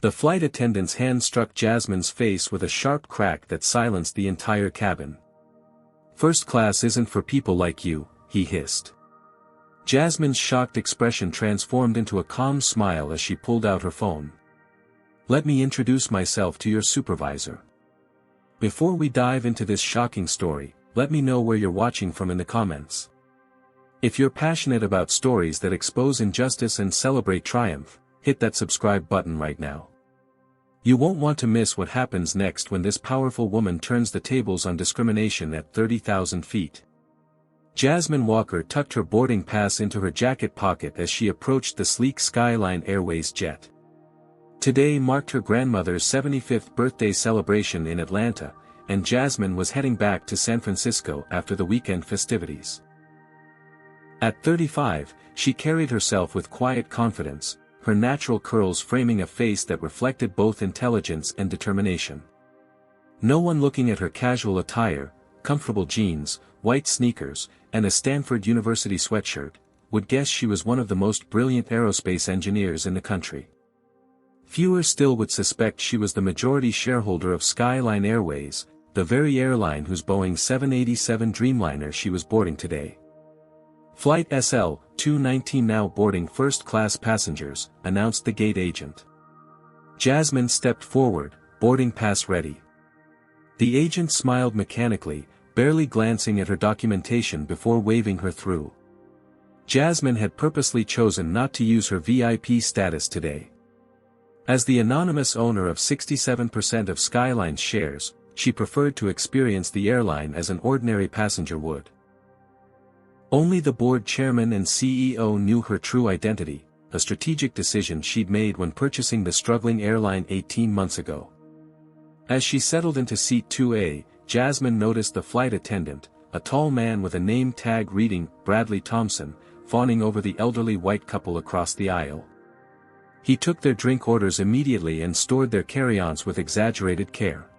The flight attendant's hand struck Jasmine's face with a sharp crack that silenced the entire cabin. "First class isn't for people like you," he hissed. Jasmine's shocked expression transformed into a calm smile as she pulled out her phone. "Let me introduce myself to your supervisor. Before we dive into this shocking story, let me know where you're watching from in the comments. If you're passionate about stories that expose injustice and celebrate triumph, hit that subscribe button right now. You won't want to miss what happens next when this powerful woman turns the tables on discrimination at 30,000 feet. Jasmine Walker tucked her boarding pass into her jacket pocket as she approached the sleek Skyline Airways jet. Today marked her grandmother's 75th birthday celebration in Atlanta, and Jasmine was heading back to San Francisco after the weekend festivities. At 35, she carried herself with quiet confidence, her natural curls framing a face that reflected both intelligence and determination. No one looking at her casual attire, comfortable jeans, white sneakers, and a Stanford University sweatshirt, would guess she was one of the most brilliant aerospace engineers in the country. Fewer still would suspect she was the majority shareholder of Skyline Airways, the very airline whose Boeing 787 Dreamliner she was boarding today. "Flight SL-219 now boarding first-class passengers," announced the gate agent. Jasmine stepped forward, boarding pass ready. The agent smiled mechanically, barely glancing at her documentation before waving her through. Jasmine had purposely chosen not to use her VIP status today. As the anonymous owner of 67% of Skyline's shares, she preferred to experience the airline as an ordinary passenger would. Only the board chairman and CEO knew her true identity, a strategic decision she'd made when purchasing the struggling airline 18 months ago. As she settled into seat 2A, Jasmine noticed the flight attendant, a tall man with a name tag reading Bradley Thompson, fawning over the elderly white couple across the aisle. He took their drink orders immediately and stored their carry-ons with exaggerated care.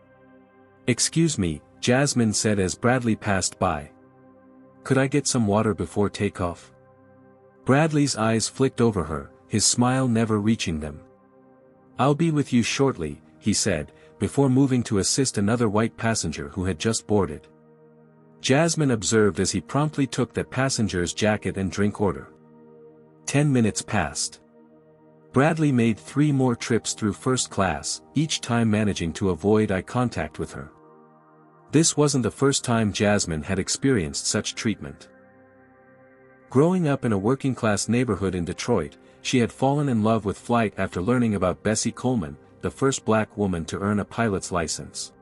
"Excuse me," Jasmine said as Bradley passed by. "Could I get some water before takeoff?" Bradley's eyes flicked over her, his smile never reaching them. "I'll be with you shortly," he said, before moving to assist another white passenger who had just boarded. Jasmine observed as he promptly took that passenger's jacket and drink order. 10 minutes passed. Bradley made 3 more trips through first class, each time managing to avoid eye contact with her. This wasn't the first time Jasmine had experienced such treatment. Growing up in a working-class neighborhood in Detroit, she had fallen in love with flight after learning about Bessie Coleman, the first black woman to earn a pilot's license.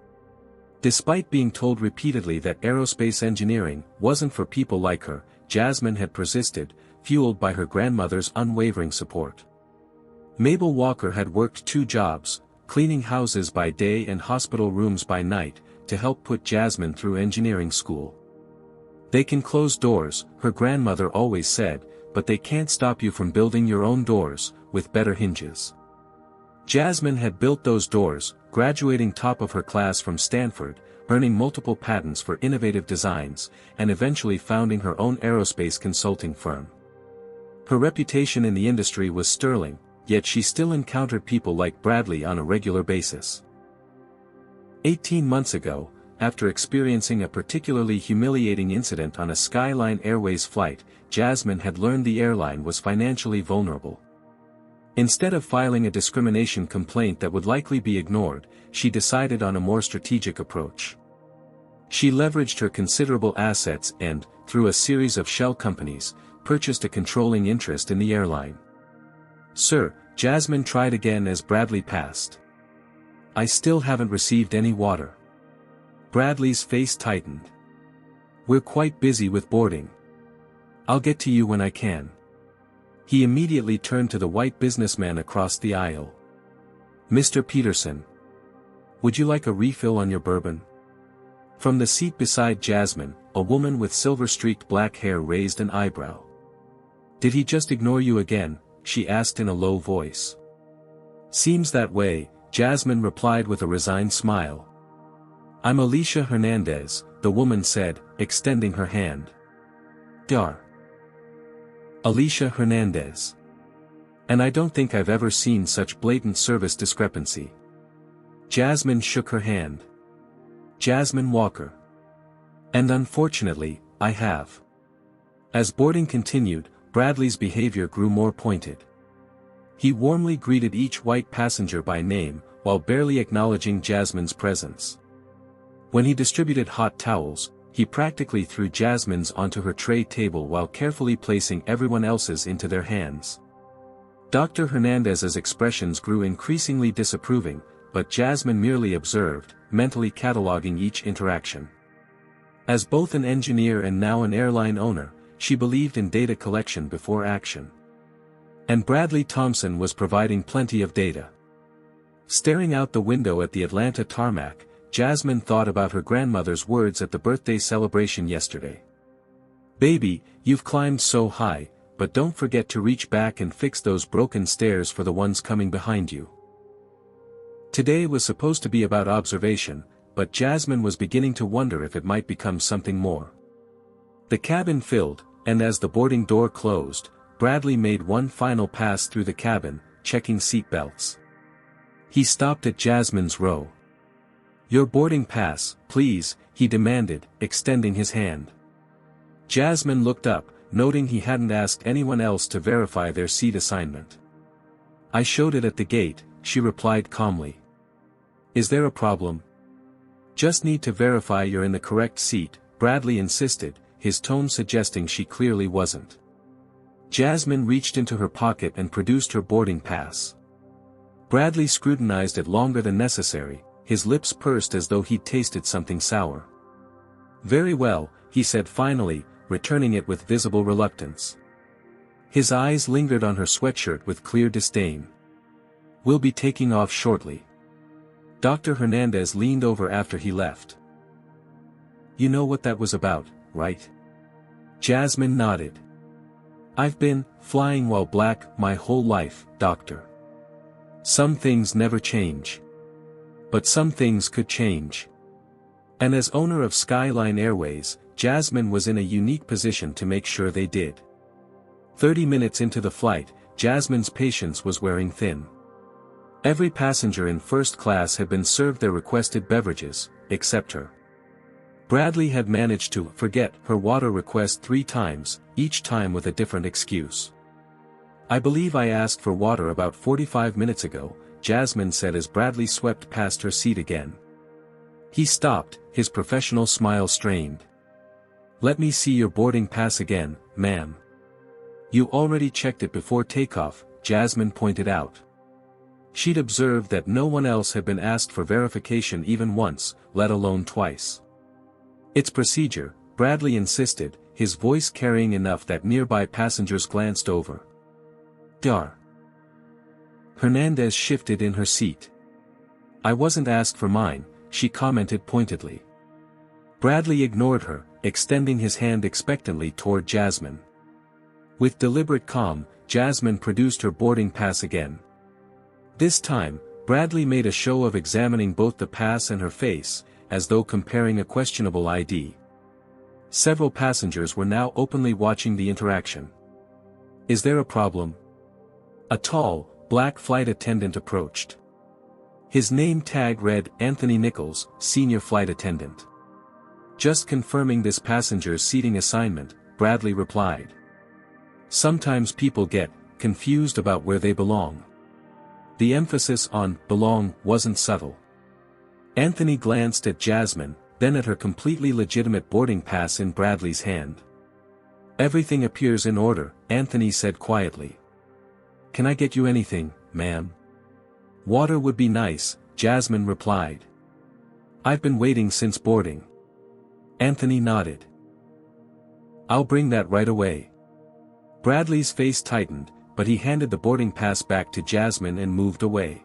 Despite being told repeatedly that aerospace engineering wasn't for people like her, Jasmine had persisted, fueled by her grandmother's unwavering support. Mabel Walker had worked 2 jobs, cleaning houses by day and hospital rooms by night, to help put Jasmine through engineering school. "They can close doors," her grandmother always said, "but they can't stop you from building your own doors, with better hinges." Jasmine had built those doors, graduating top of her class from Stanford, earning multiple patents for innovative designs, and eventually founding her own aerospace consulting firm. Her reputation in the industry was sterling, yet she still encountered people like Bradley on a regular basis. 18 months ago, after experiencing a particularly humiliating incident on a Skyline Airways flight, Jasmine had learned the airline was financially vulnerable. Instead of filing a discrimination complaint that would likely be ignored, she decided on a more strategic approach. She leveraged her considerable assets and, through a series of shell companies, purchased a controlling interest in the airline. "Sir," Jasmine tried again as Bradley passed. "I still haven't received any water." Bradley's face tightened. "We're quite busy with boarding. I'll get to you when I can." He immediately turned to the white businessman across the aisle. "Mr. Peterson, would you like a refill on your bourbon?" From the seat beside Jasmine, a woman with silver-streaked black hair raised an eyebrow. "Did he just ignore you again?" she asked in a low voice. "Seems that way," Jasmine replied with a resigned smile. "I'm Alicia Hernandez," the woman said, extending her hand. "Dar. Alicia Hernandez. And I don't think I've ever seen such blatant service discrepancy. Jasmine shook her hand. Jasmine Walker. And unfortunately, I have. As boarding continued, Bradley's behavior grew more pointed. He warmly greeted each white passenger by name, while barely acknowledging Jasmine's presence. When he distributed hot towels, he practically threw Jasmine's onto her tray table while carefully placing everyone else's into their hands. Dr. Hernandez's expressions grew increasingly disapproving, but Jasmine merely observed, mentally cataloging each interaction. As both an engineer and now an airline owner, she believed in data collection before action. And Bradley Thompson was providing plenty of data. Staring out the window at the Atlanta tarmac, Jasmine thought about her grandmother's words at the birthday celebration yesterday. "Baby, you've climbed so high, but don't forget to reach back and fix those broken stairs for the ones coming behind you." Today was supposed to be about observation, but Jasmine was beginning to wonder if it might become something more. The cabin filled, and as the boarding door closed, Bradley made one final pass through the cabin, checking seat belts. He stopped at Jasmine's row. "Your boarding pass, please," he demanded, extending his hand. Jasmine looked up, noting he hadn't asked anyone else to verify their seat assignment. "I showed it at the gate," she replied calmly. "Is there a problem?" "Just need to verify you're in the correct seat," Bradley insisted, his tone suggesting she clearly wasn't. Jasmine reached into her pocket and produced her boarding pass. Bradley scrutinized it longer than necessary, his lips pursed as though he'd tasted something sour. "Very well," he said finally, returning it with visible reluctance. His eyes lingered on her sweatshirt with clear disdain. "We'll be taking off shortly." Dr. Hernandez leaned over after he left. "You know what that was about, right?" Jasmine nodded. "I've been flying while black my whole life, Doctor. Some things never change. But some things could change." And as owner of Skyline Airways, Jasmine was in a unique position to make sure they did. 30 minutes into the flight, Jasmine's patience was wearing thin. Every passenger in first class had been served their requested beverages, except her. Bradley had managed to forget her water request 3 times, each time with a different excuse. "I believe I asked for water about 45 minutes ago," Jasmine said as Bradley swept past her seat again. He stopped, his professional smile strained. "Let me see your boarding pass again, ma'am." "You already checked it before takeoff," Jasmine pointed out. She'd observed that no one else had been asked for verification even once, let alone twice. "It's procedure," Bradley insisted, his voice carrying enough that nearby passengers glanced over. "Dar." Hernandez shifted in her seat. "I wasn't asked for mine," she commented pointedly. Bradley ignored her, extending his hand expectantly toward Jasmine. With deliberate calm, Jasmine produced her boarding pass again. This time, Bradley made a show of examining both the pass and her face, as though comparing a questionable ID. Several passengers were now openly watching the interaction. "Is there a problem?" A tall, black flight attendant approached. His name tag read Anthony Nichols, Senior Flight Attendant. "Just confirming this passenger's seating assignment," Bradley replied. "Sometimes people get confused about where they belong." The emphasis on belong wasn't subtle. Anthony glanced at Jasmine, then at her completely legitimate boarding pass in Bradley's hand. "Everything appears in order," Anthony said quietly. "Can I get you anything, ma'am?" "Water would be nice," Jasmine replied. "I've been waiting since boarding." Anthony nodded. "I'll bring that right away." Bradley's face tightened, but he handed the boarding pass back to Jasmine and moved away.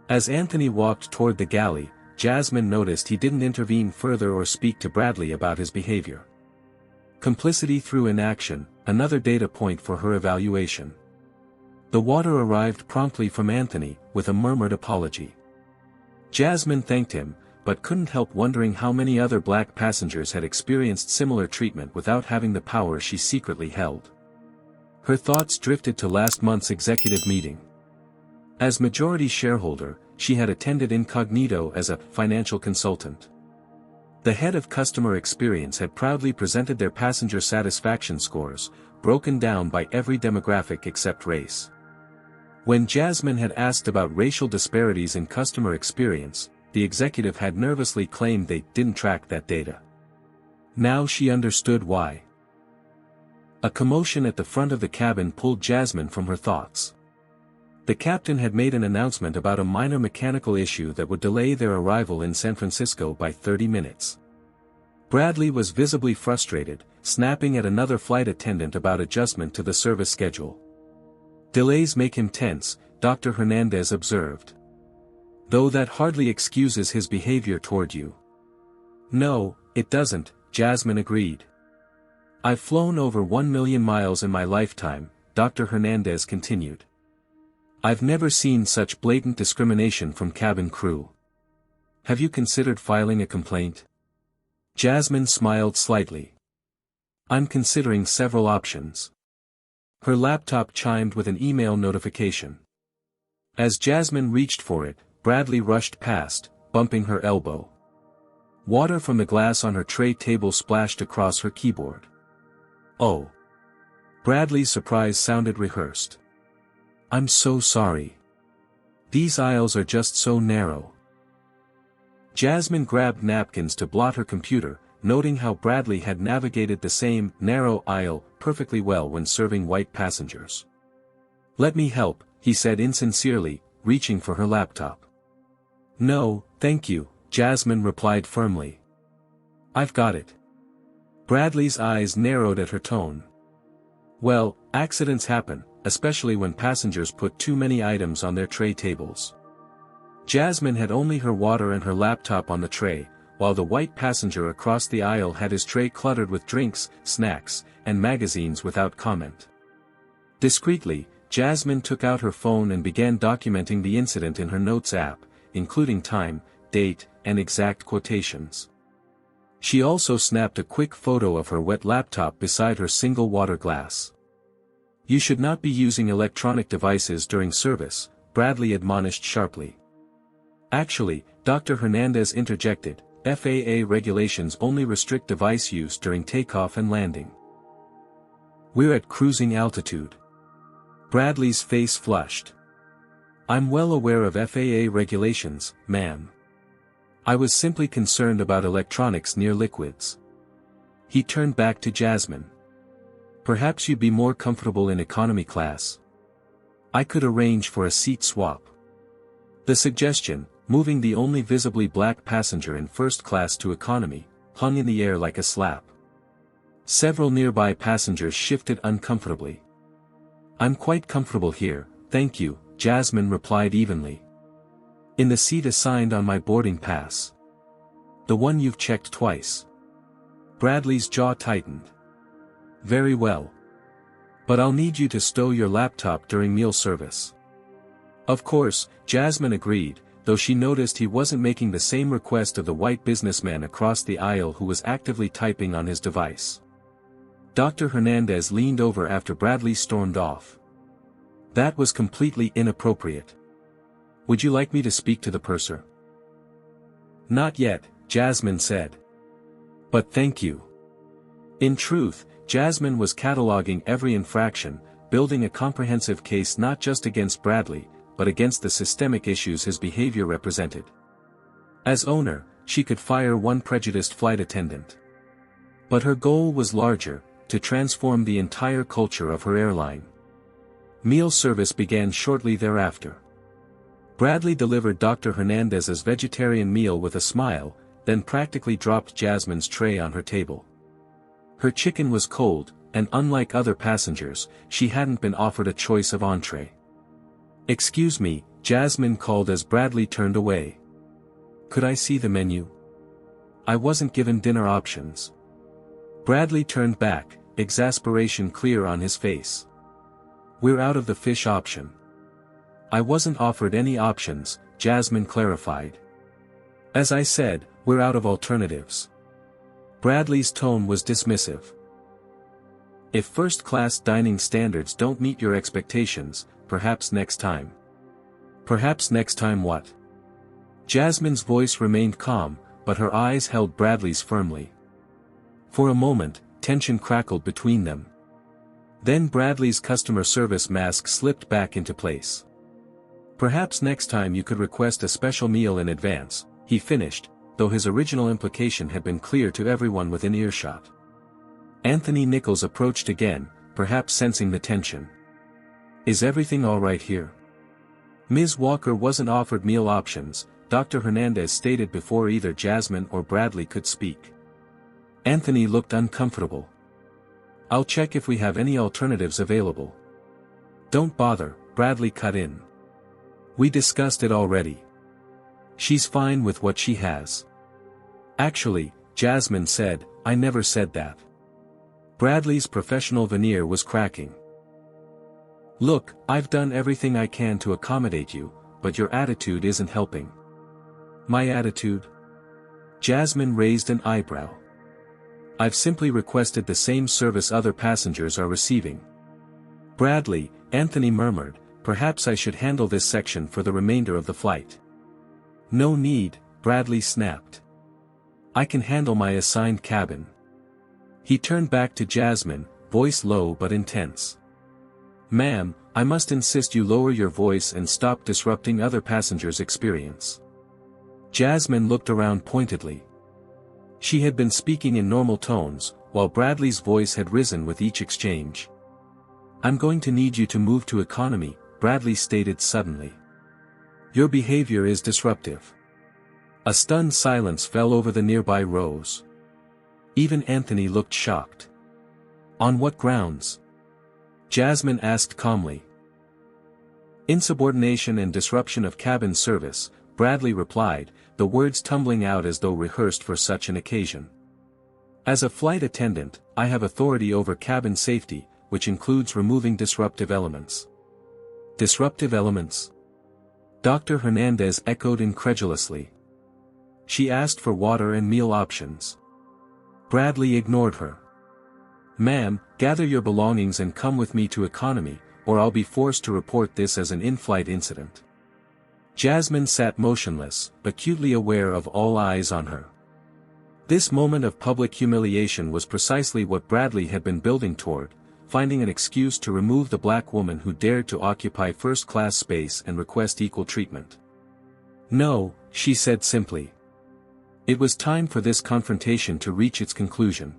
As Anthony walked toward the galley, Jasmine noticed he didn't intervene further or speak to Bradley about his behavior. Complicity through inaction, another data point for her evaluation. The water arrived promptly from Anthony, with a murmured apology. Jasmine thanked him, but couldn't help wondering how many other black passengers had experienced similar treatment without having the power she secretly held. Her thoughts drifted to last month's executive meeting. As majority shareholder, she had attended incognito as a financial consultant. The head of customer experience had proudly presented their passenger satisfaction scores, broken down by every demographic except race. When Jasmine had asked about racial disparities in customer experience, the executive had nervously claimed they didn't track that data. Now she understood why. A commotion at the front of the cabin pulled Jasmine from her thoughts. The captain had made an announcement about a minor mechanical issue that would delay their arrival in San Francisco by 30 minutes. Bradley was visibly frustrated, snapping at another flight attendant about adjustment to the service schedule. "Delays make him tense," Dr. Hernandez observed. "Though that hardly excuses his behavior toward you." "No, it doesn't," Jasmine agreed. "I've flown over 1 million miles in my lifetime," Dr. Hernandez continued. "I've never seen such blatant discrimination from cabin crew. Have you considered filing a complaint?" Jasmine smiled slightly. "I'm considering several options." Her laptop chimed with an email notification. As Jasmine reached for it, Bradley rushed past, bumping her elbow. Water from the glass on her tray table splashed across her keyboard. "Oh." Bradley's surprise sounded rehearsed. "I'm so sorry. These aisles are just so narrow." Jasmine grabbed napkins to blot her computer, noting how Bradley had navigated the same narrow aisle perfectly well when serving white passengers. "Let me help," he said insincerely, reaching for her laptop. "No, thank you," Jasmine replied firmly. "I've got it." Bradley's eyes narrowed at her tone. "Well, accidents happen, especially when passengers put too many items on their tray tables." Jasmine had only her water and her laptop on the tray, while the white passenger across the aisle had his tray cluttered with drinks, snacks, and magazines without comment. Discreetly, Jasmine took out her phone and began documenting the incident in her notes app, including time, date, and exact quotations. She also snapped a quick photo of her wet laptop beside her single water glass. "You should not be using electronic devices during service," Bradley admonished sharply. "Actually," Dr. Hernandez interjected, "FAA regulations only restrict device use during takeoff and landing." "We're at cruising altitude." Bradley's face flushed. "I'm well aware of FAA regulations, ma'am. I was simply concerned about electronics near liquids." He turned back to Jasmine. "Perhaps you'd be more comfortable in economy class. I could arrange for a seat swap." The suggestion, moving the only visibly black passenger in first class to economy, hung in the air like a slap. Several nearby passengers shifted uncomfortably. "I'm quite comfortable here, thank you," Jasmine replied evenly. "In the seat assigned on my boarding pass. The one you've checked twice." Bradley's jaw tightened. "Very well. But I'll need you to stow your laptop during meal service." "Of course," Jasmine agreed, though she noticed he wasn't making the same request of the white businessman across the aisle who was actively typing on his device. Dr. Hernandez leaned over after Bradley stormed off. "That was completely inappropriate. Would you like me to speak to the purser?" "Not yet," Jasmine said. "But thank you." In truth, Jasmine was cataloging every infraction, building a comprehensive case not just against Bradley, but against the systemic issues his behavior represented. As owner, she could fire one prejudiced flight attendant. But her goal was larger, to transform the entire culture of her airline. Meal service began shortly thereafter. Bradley delivered Dr. Hernandez's vegetarian meal with a smile, then practically dropped Jasmine's tray on her table. Her chicken was cold, and unlike other passengers, she hadn't been offered a choice of entree. "Excuse me," Jasmine called as Bradley turned away. "Could I see the menu? I wasn't given dinner options." Bradley turned back, exasperation clear on his face. "We're out of the fish option." "I wasn't offered any options," Jasmine clarified. "As I said, we're out of alternatives." Bradley's tone was dismissive. If first-class dining standards don't meet your expectations, perhaps next time. Perhaps next time what? Jasmine's voice remained calm, but her eyes held Bradley's firmly. For a moment, tension crackled between them. Then Bradley's customer service mask slipped back into place. Perhaps next time you could request a special meal in advance, he finished, though his original implication had been clear to everyone within earshot. Anthony Nichols approached again, perhaps sensing the tension. Is everything all right here? Ms. Walker wasn't offered meal options, Dr. Hernandez stated before either Jasmine or Bradley could speak. Anthony looked uncomfortable. I'll check if we have any alternatives available. Don't bother, Bradley cut in. We discussed it already. She's fine with what she has. Actually, Jasmine said, I never said that. Bradley's professional veneer was cracking. Look, I've done everything I can to accommodate you, but your attitude isn't helping. My attitude? Jasmine raised an eyebrow. I've simply requested the same service other passengers are receiving. Bradley, Anthony murmured, perhaps I should handle this section for the remainder of the flight. No need, Bradley snapped. I can handle my assigned cabin. He turned back to Jasmine, voice low but intense. Ma'am, I must insist you lower your voice and stop disrupting other passengers' experience. Jasmine looked around pointedly. She had been speaking in normal tones, while Bradley's voice had risen with each exchange. I'm going to need you to move to economy, Bradley stated suddenly. Your behavior is disruptive. A stunned silence fell over the nearby rows. Even Anthony looked shocked. On what grounds? Jasmine asked calmly. Insubordination and disruption of cabin service, Bradley replied, the words tumbling out as though rehearsed for such an occasion. As a flight attendant, I have authority over cabin safety, which includes removing disruptive elements. Disruptive elements? Dr. Hernandez echoed incredulously. She asked for water and meal options. Bradley ignored her. Ma'am, gather your belongings and come with me to economy, or I'll be forced to report this as an in-flight incident. Jasmine sat motionless, acutely aware of all eyes on her. This moment of public humiliation was precisely what Bradley had been building toward, finding an excuse to remove the black woman who dared to occupy first-class space and request equal treatment. No, she said simply. It was time for this confrontation to reach its conclusion.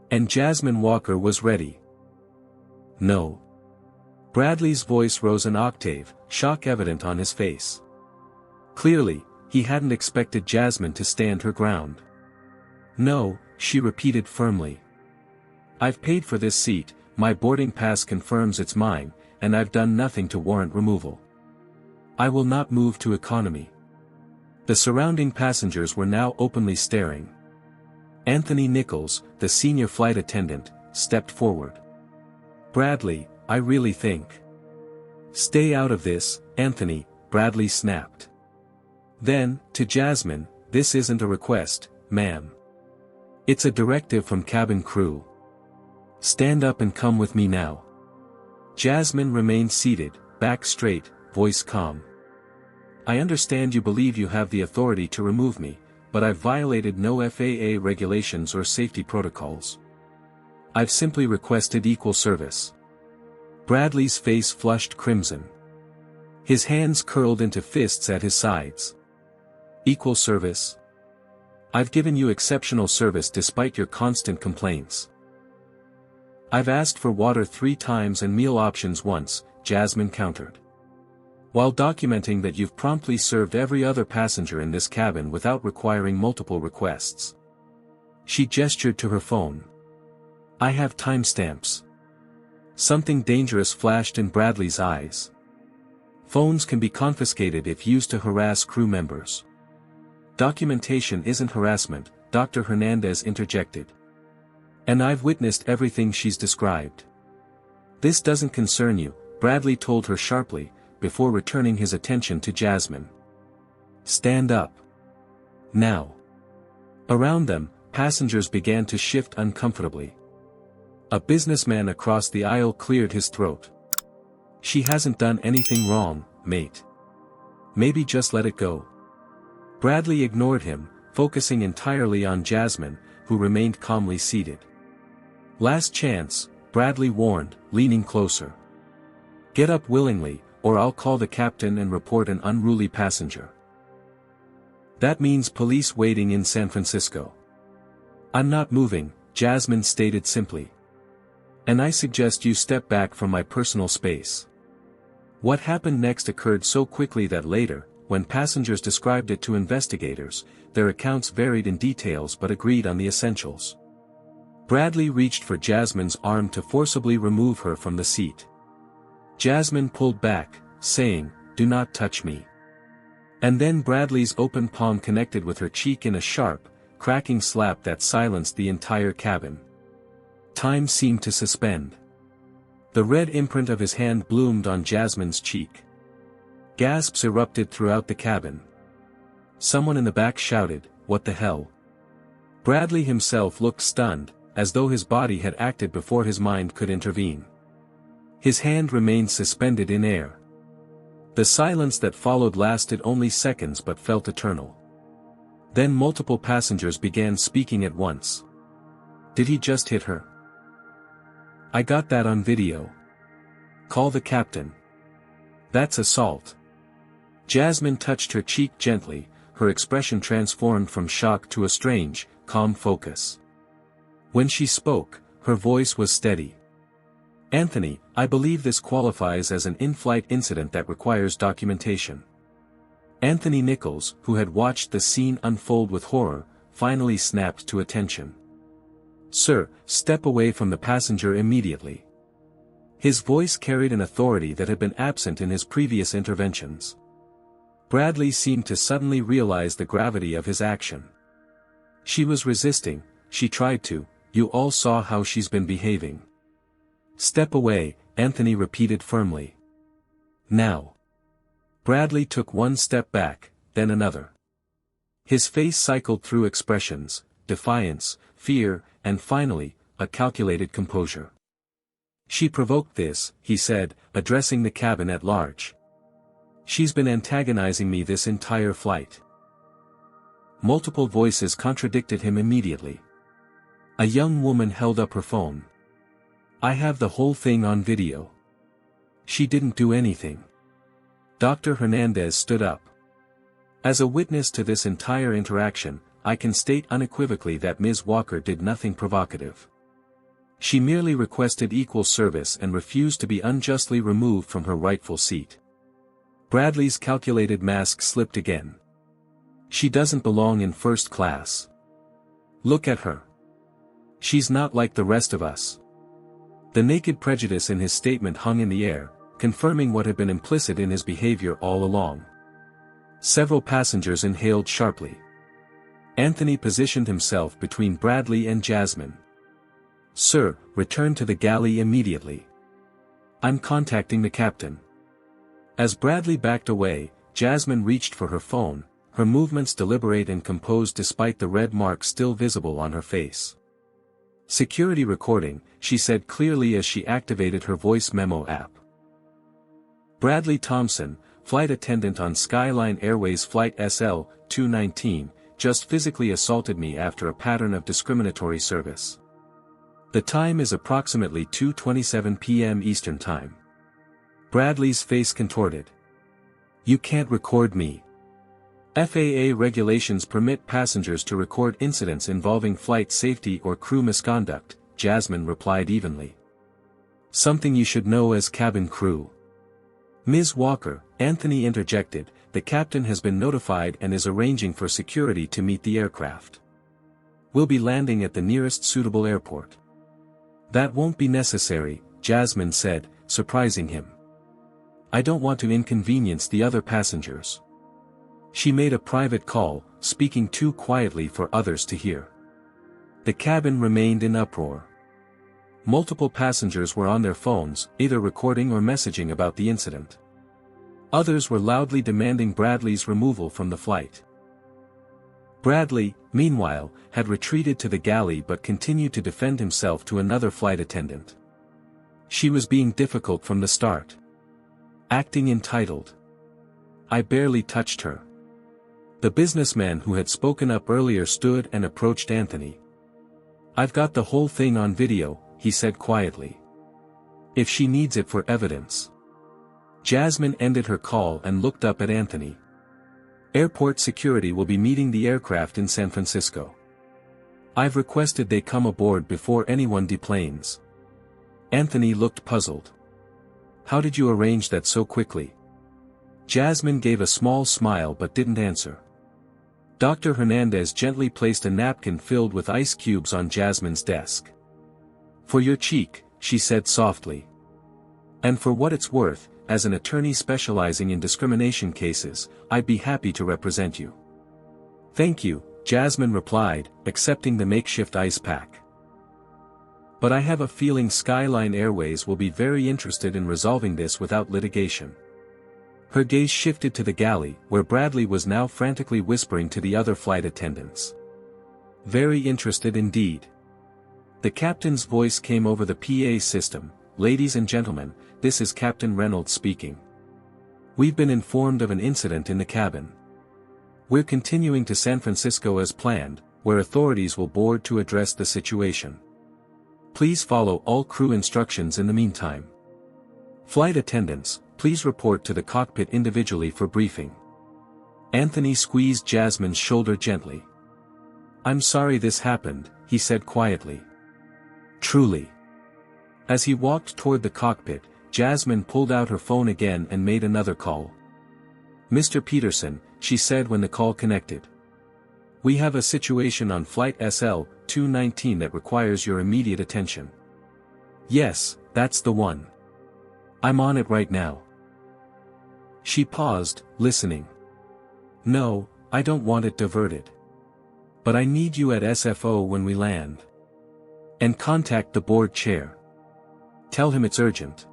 And Jasmine Walker was ready. No. Bradley's voice rose an octave, shock evident on his face. Clearly, he hadn't expected Jasmine to stand her ground. No, she repeated firmly. I've paid for this seat, my boarding pass confirms it's mine, and I've done nothing to warrant removal. I will not move to economy. The surrounding passengers were now openly staring. Anthony Nichols, the senior flight attendant, stepped forward. Bradley, I really think. Stay out of this, Anthony, Bradley snapped. Then, to Jasmine, this isn't a request, ma'am. It's a directive from cabin crew. Stand up and come with me now. Jasmine remained seated, back straight, voice calm. I understand you believe you have the authority to remove me, but I've violated no FAA regulations or safety protocols. I've simply requested equal service. Bradley's face flushed crimson. His hands curled into fists at his sides. Equal service? I've given you exceptional service despite your constant complaints. I've asked for water 3 times and meal options once, Jasmine countered. While documenting that you've promptly served every other passenger in this cabin without requiring multiple requests. She gestured to her phone. I have timestamps. Something dangerous flashed in Bradley's eyes. Phones can be confiscated if used to harass crew members. Documentation isn't harassment, Dr. Hernandez interjected. And I've witnessed everything she's described. This doesn't concern you, Bradley told her sharply, before returning his attention to Jasmine. Stand up. Now. Around them, passengers began to shift uncomfortably. A businessman across the aisle cleared his throat. She hasn't done anything wrong, mate. Maybe just let it go. Bradley ignored him, focusing entirely on Jasmine, who remained calmly seated. Last chance, Bradley warned, leaning closer. Get up willingly, or I'll call the captain and report an unruly passenger. That means police waiting in San Francisco. I'm not moving, Jasmine stated simply. And I suggest you step back from my personal space. What happened next occurred so quickly that later, when passengers described it to investigators, their accounts varied in details but agreed on the essentials. Bradley reached for Jasmine's arm to forcibly remove her from the seat. Jasmine pulled back, saying, "Do not touch me." And then Bradley's open palm connected with her cheek in a sharp, cracking slap that silenced the entire cabin. Time seemed to suspend. The red imprint of his hand bloomed on Jasmine's cheek. Gasps erupted throughout the cabin. Someone in the back shouted, "What the hell?" Bradley himself looked stunned, as though his body had acted before his mind could intervene. His hand remained suspended in air. The silence that followed lasted only seconds but felt eternal. Then multiple passengers began speaking at once. Did he just hit her? I got that on video. Call the captain. That's assault. Jasmine touched her cheek gently, her expression transformed from shock to a strange, calm focus. When she spoke, her voice was steady. Anthony, I believe this qualifies as an in-flight incident that requires documentation. Anthony Nichols, who had watched the scene unfold with horror, finally snapped to attention. Sir, step away from the passenger immediately. His voice carried an authority that had been absent in his previous interventions. Bradley seemed to suddenly realize the gravity of his action. She was resisting, she tried to, you all saw how she's been behaving. Step away, Anthony repeated firmly. Now. Bradley took one step back, then another. His face cycled through expressions, defiance, fear, and finally, a calculated composure. She provoked this, he said, addressing the cabin at large. She's been antagonizing me this entire flight. Multiple voices contradicted him immediately. A young woman held up her phone. I have the whole thing on video. She didn't do anything. Dr. Hernandez stood up. As a witness to this entire interaction, I can state unequivocally that Ms. Walker did nothing provocative. She merely requested equal service and refused to be unjustly removed from her rightful seat. Bradley's calculated mask slipped again. She doesn't belong in first class. Look at her. She's not like the rest of us. The naked prejudice in his statement hung in the air, confirming what had been implicit in his behavior all along. Several passengers inhaled sharply. Anthony positioned himself between Bradley and Jasmine. Sir, return to the galley immediately. I'm contacting the captain. As Bradley backed away, Jasmine reached for her phone, her movements deliberate and composed despite the red mark still visible on her face. Security recording, she said clearly as she activated her voice memo app. Bradley Thompson, flight attendant on Skyline Airways Flight SL-219, just physically assaulted me after a pattern of discriminatory service. The time is approximately 2:27 p.m. Eastern Time. Bradley's face contorted. You can't record me. FAA regulations permit passengers to record incidents involving flight safety or crew misconduct, Jasmine replied evenly. Something you should know as cabin crew. Ms. Walker, Anthony interjected, the captain has been notified and is arranging for security to meet the aircraft. We'll be landing at the nearest suitable airport. That won't be necessary, Jasmine said, surprising him. I don't want to inconvenience the other passengers. She made a private call, speaking too quietly for others to hear. The cabin remained in uproar. Multiple passengers were on their phones, either recording or messaging about the incident. Others were loudly demanding Bradley's removal from the flight. Bradley, meanwhile, had retreated to the galley but continued to defend himself to another flight attendant. She was being difficult from the start. Acting entitled. I barely touched her. The businessman who had spoken up earlier stood and approached Anthony. I've got the whole thing on video, he said quietly. If she needs it for evidence. Jasmine ended her call and looked up at Anthony. Airport security will be meeting the aircraft in San Francisco. I've requested they come aboard before anyone deplanes. Anthony looked puzzled. How did you arrange that so quickly? Jasmine gave a small smile but didn't answer. Dr. Hernandez gently placed a napkin filled with ice cubes on Jasmine's desk. For your cheek, she said softly. And for what it's worth, as an attorney specializing in discrimination cases, I'd be happy to represent you. Thank you, Jasmine replied, accepting the makeshift ice pack. But I have a feeling Skyline Airways will be very interested in resolving this without litigation. Her gaze shifted to the galley, where Bradley was now frantically whispering to the other flight attendants. Very interested indeed. The captain's voice came over the PA system. Ladies and gentlemen, this is Captain Reynolds speaking. We've been informed of an incident in the cabin. We're continuing to San Francisco as planned, where authorities will board to address the situation. Please follow all crew instructions in the meantime. Flight attendants, please report to the cockpit individually for briefing. Anthony squeezed Jasmine's shoulder gently. I'm sorry this happened, he said quietly. Truly. As he walked toward the cockpit, Jasmine pulled out her phone again and made another call. Mr. Peterson, she said when the call connected. We have a situation on Flight SL-219 that requires your immediate attention. Yes, that's the one. I'm on it right now. She paused, listening. No, I don't want it diverted. But I need you at SFO when we land. And contact the board chair. Tell him it's urgent.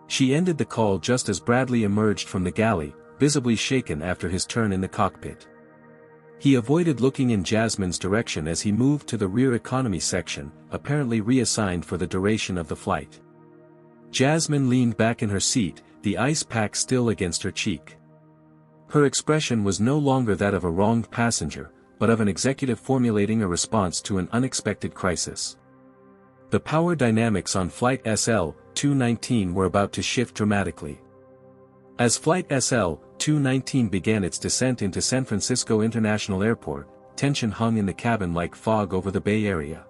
She ended the call just as Bradley emerged from the galley, visibly shaken after his turn in the cockpit. He avoided looking in Jasmine's direction as he moved to the rear economy section, apparently reassigned for the duration of the flight. Jasmine leaned back in her seat, the ice pack still against her cheek. Her expression was no longer that of a wronged passenger, but of an executive formulating a response to an unexpected crisis. The power dynamics on Flight SL-219 were about to shift dramatically. As Flight SL-219 began its descent into San Francisco International Airport, tension hung in the cabin like fog over the Bay Area.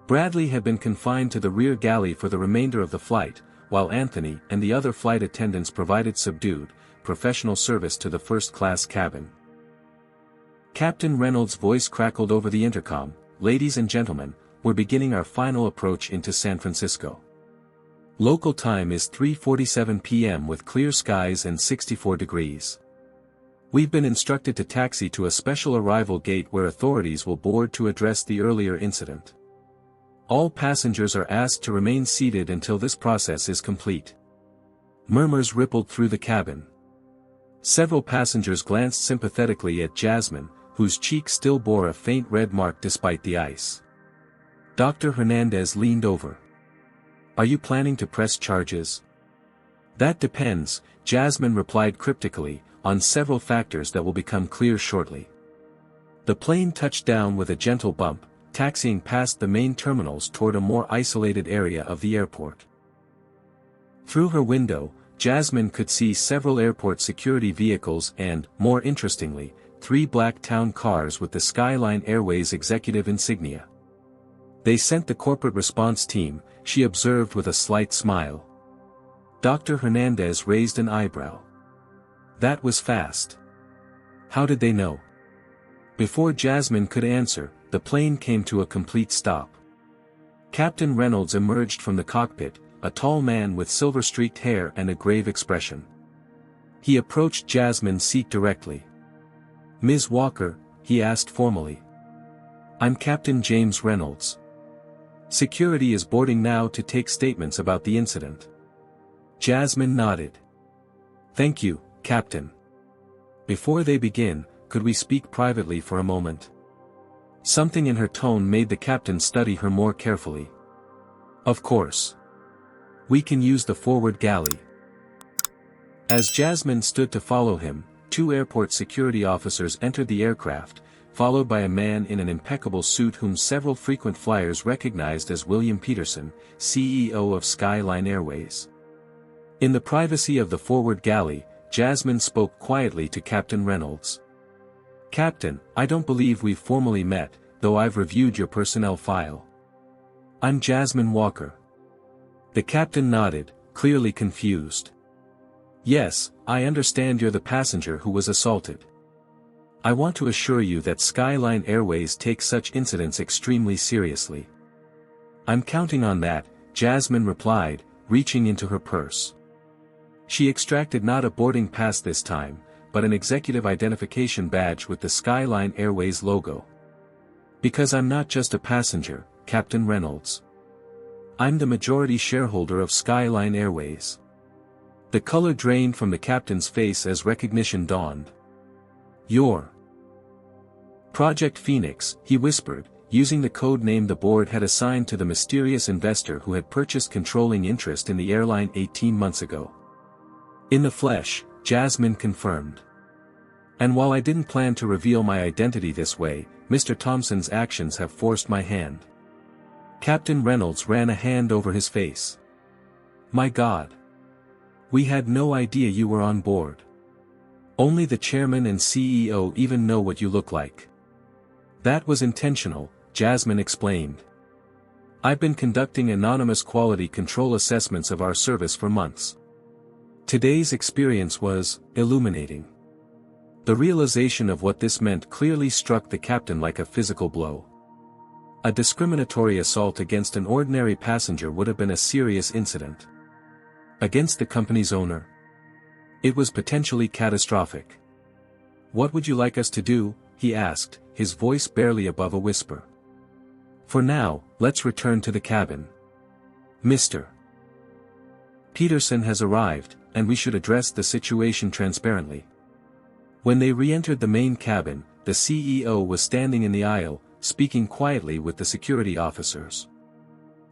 Bradley had been confined to the rear galley for the remainder of the flight, while Anthony and the other flight attendants provided subdued, professional service to the first-class cabin. Captain Reynolds' voice crackled over the intercom, "Ladies and gentlemen, we're beginning our final approach into San Francisco. Local time is 3:47 p.m. with clear skies and 64 degrees. We've been instructed to taxi to a special arrival gate where authorities will board to address the earlier incident. All passengers are asked to remain seated until this process is complete." Murmurs rippled through the cabin. Several passengers glanced sympathetically at Jasmine, whose cheek still bore a faint red mark despite the ice. Dr. Hernandez leaned over. "Are you planning to press charges?" "That depends," Jasmine replied cryptically, "on several factors that will become clear shortly." The plane touched down with a gentle bump, taxiing past the main terminals toward a more isolated area of the airport. Through her window, Jasmine could see several airport security vehicles and, more interestingly, 3 black town cars with the Skyline Airways executive insignia. "They sent the corporate response team," she observed with a slight smile. Dr. Hernandez raised an eyebrow. "That was fast. How did they know?" Before Jasmine could answer, the plane came to a complete stop. Captain Reynolds emerged from the cockpit, a tall man with silver-streaked hair and a grave expression. He approached Jasmine's seat directly. "Ms. Walker," he asked formally. "I'm Captain James Reynolds. Security is boarding now to take statements about the incident." Jasmine nodded. "Thank you, Captain." Before they begin, could we speak privately for a moment? Something in her tone made the captain study her more carefully. Of course. We can use the forward galley. As Jasmine stood to follow him, 2 airport security officers entered the aircraft, followed by a man in an impeccable suit whom several frequent flyers recognized as William Peterson, CEO of Skyline Airways. In the privacy of the forward galley, Jasmine spoke quietly to Captain Reynolds. "Captain, I don't believe we've formally met, though I've reviewed your personnel file. I'm Jasmine Walker." The captain nodded, clearly confused. "Yes, I understand you're the passenger who was assaulted. I want to assure you that Skyline Airways takes such incidents extremely seriously." "I'm counting on that," Jasmine replied, reaching into her purse. She extracted not a boarding pass this time, but an executive identification badge with the Skyline Airways logo. "Because I'm not just a passenger, Captain Reynolds. I'm the majority shareholder of Skyline Airways." The color drained from the captain's face as recognition dawned. "You're Project Phoenix," he whispered, using the code name the board had assigned to the mysterious investor who had purchased controlling interest in the airline 18 months ago. "In the flesh," Jasmine confirmed. "And while I didn't plan to reveal my identity this way, Mr. Thompson's actions have forced my hand." Captain Reynolds ran a hand over his face. "My God. We had no idea you were on board. Only the chairman and CEO even know what you look like." "That was intentional," Jasmine explained. "I've been conducting anonymous quality control assessments of our service for months. Today's experience was illuminating." The realization of what this meant clearly struck the captain like a physical blow. A discriminatory assault against an ordinary passenger would have been a serious incident. Against the company's owner, it was potentially catastrophic. "What would you like us to do?" he asked, his voice barely above a whisper. "For now, let's return to the cabin. Mr. Peterson has arrived, and we should address the situation transparently." When they re-entered the main cabin, the CEO was standing in the aisle, speaking quietly with the security officers.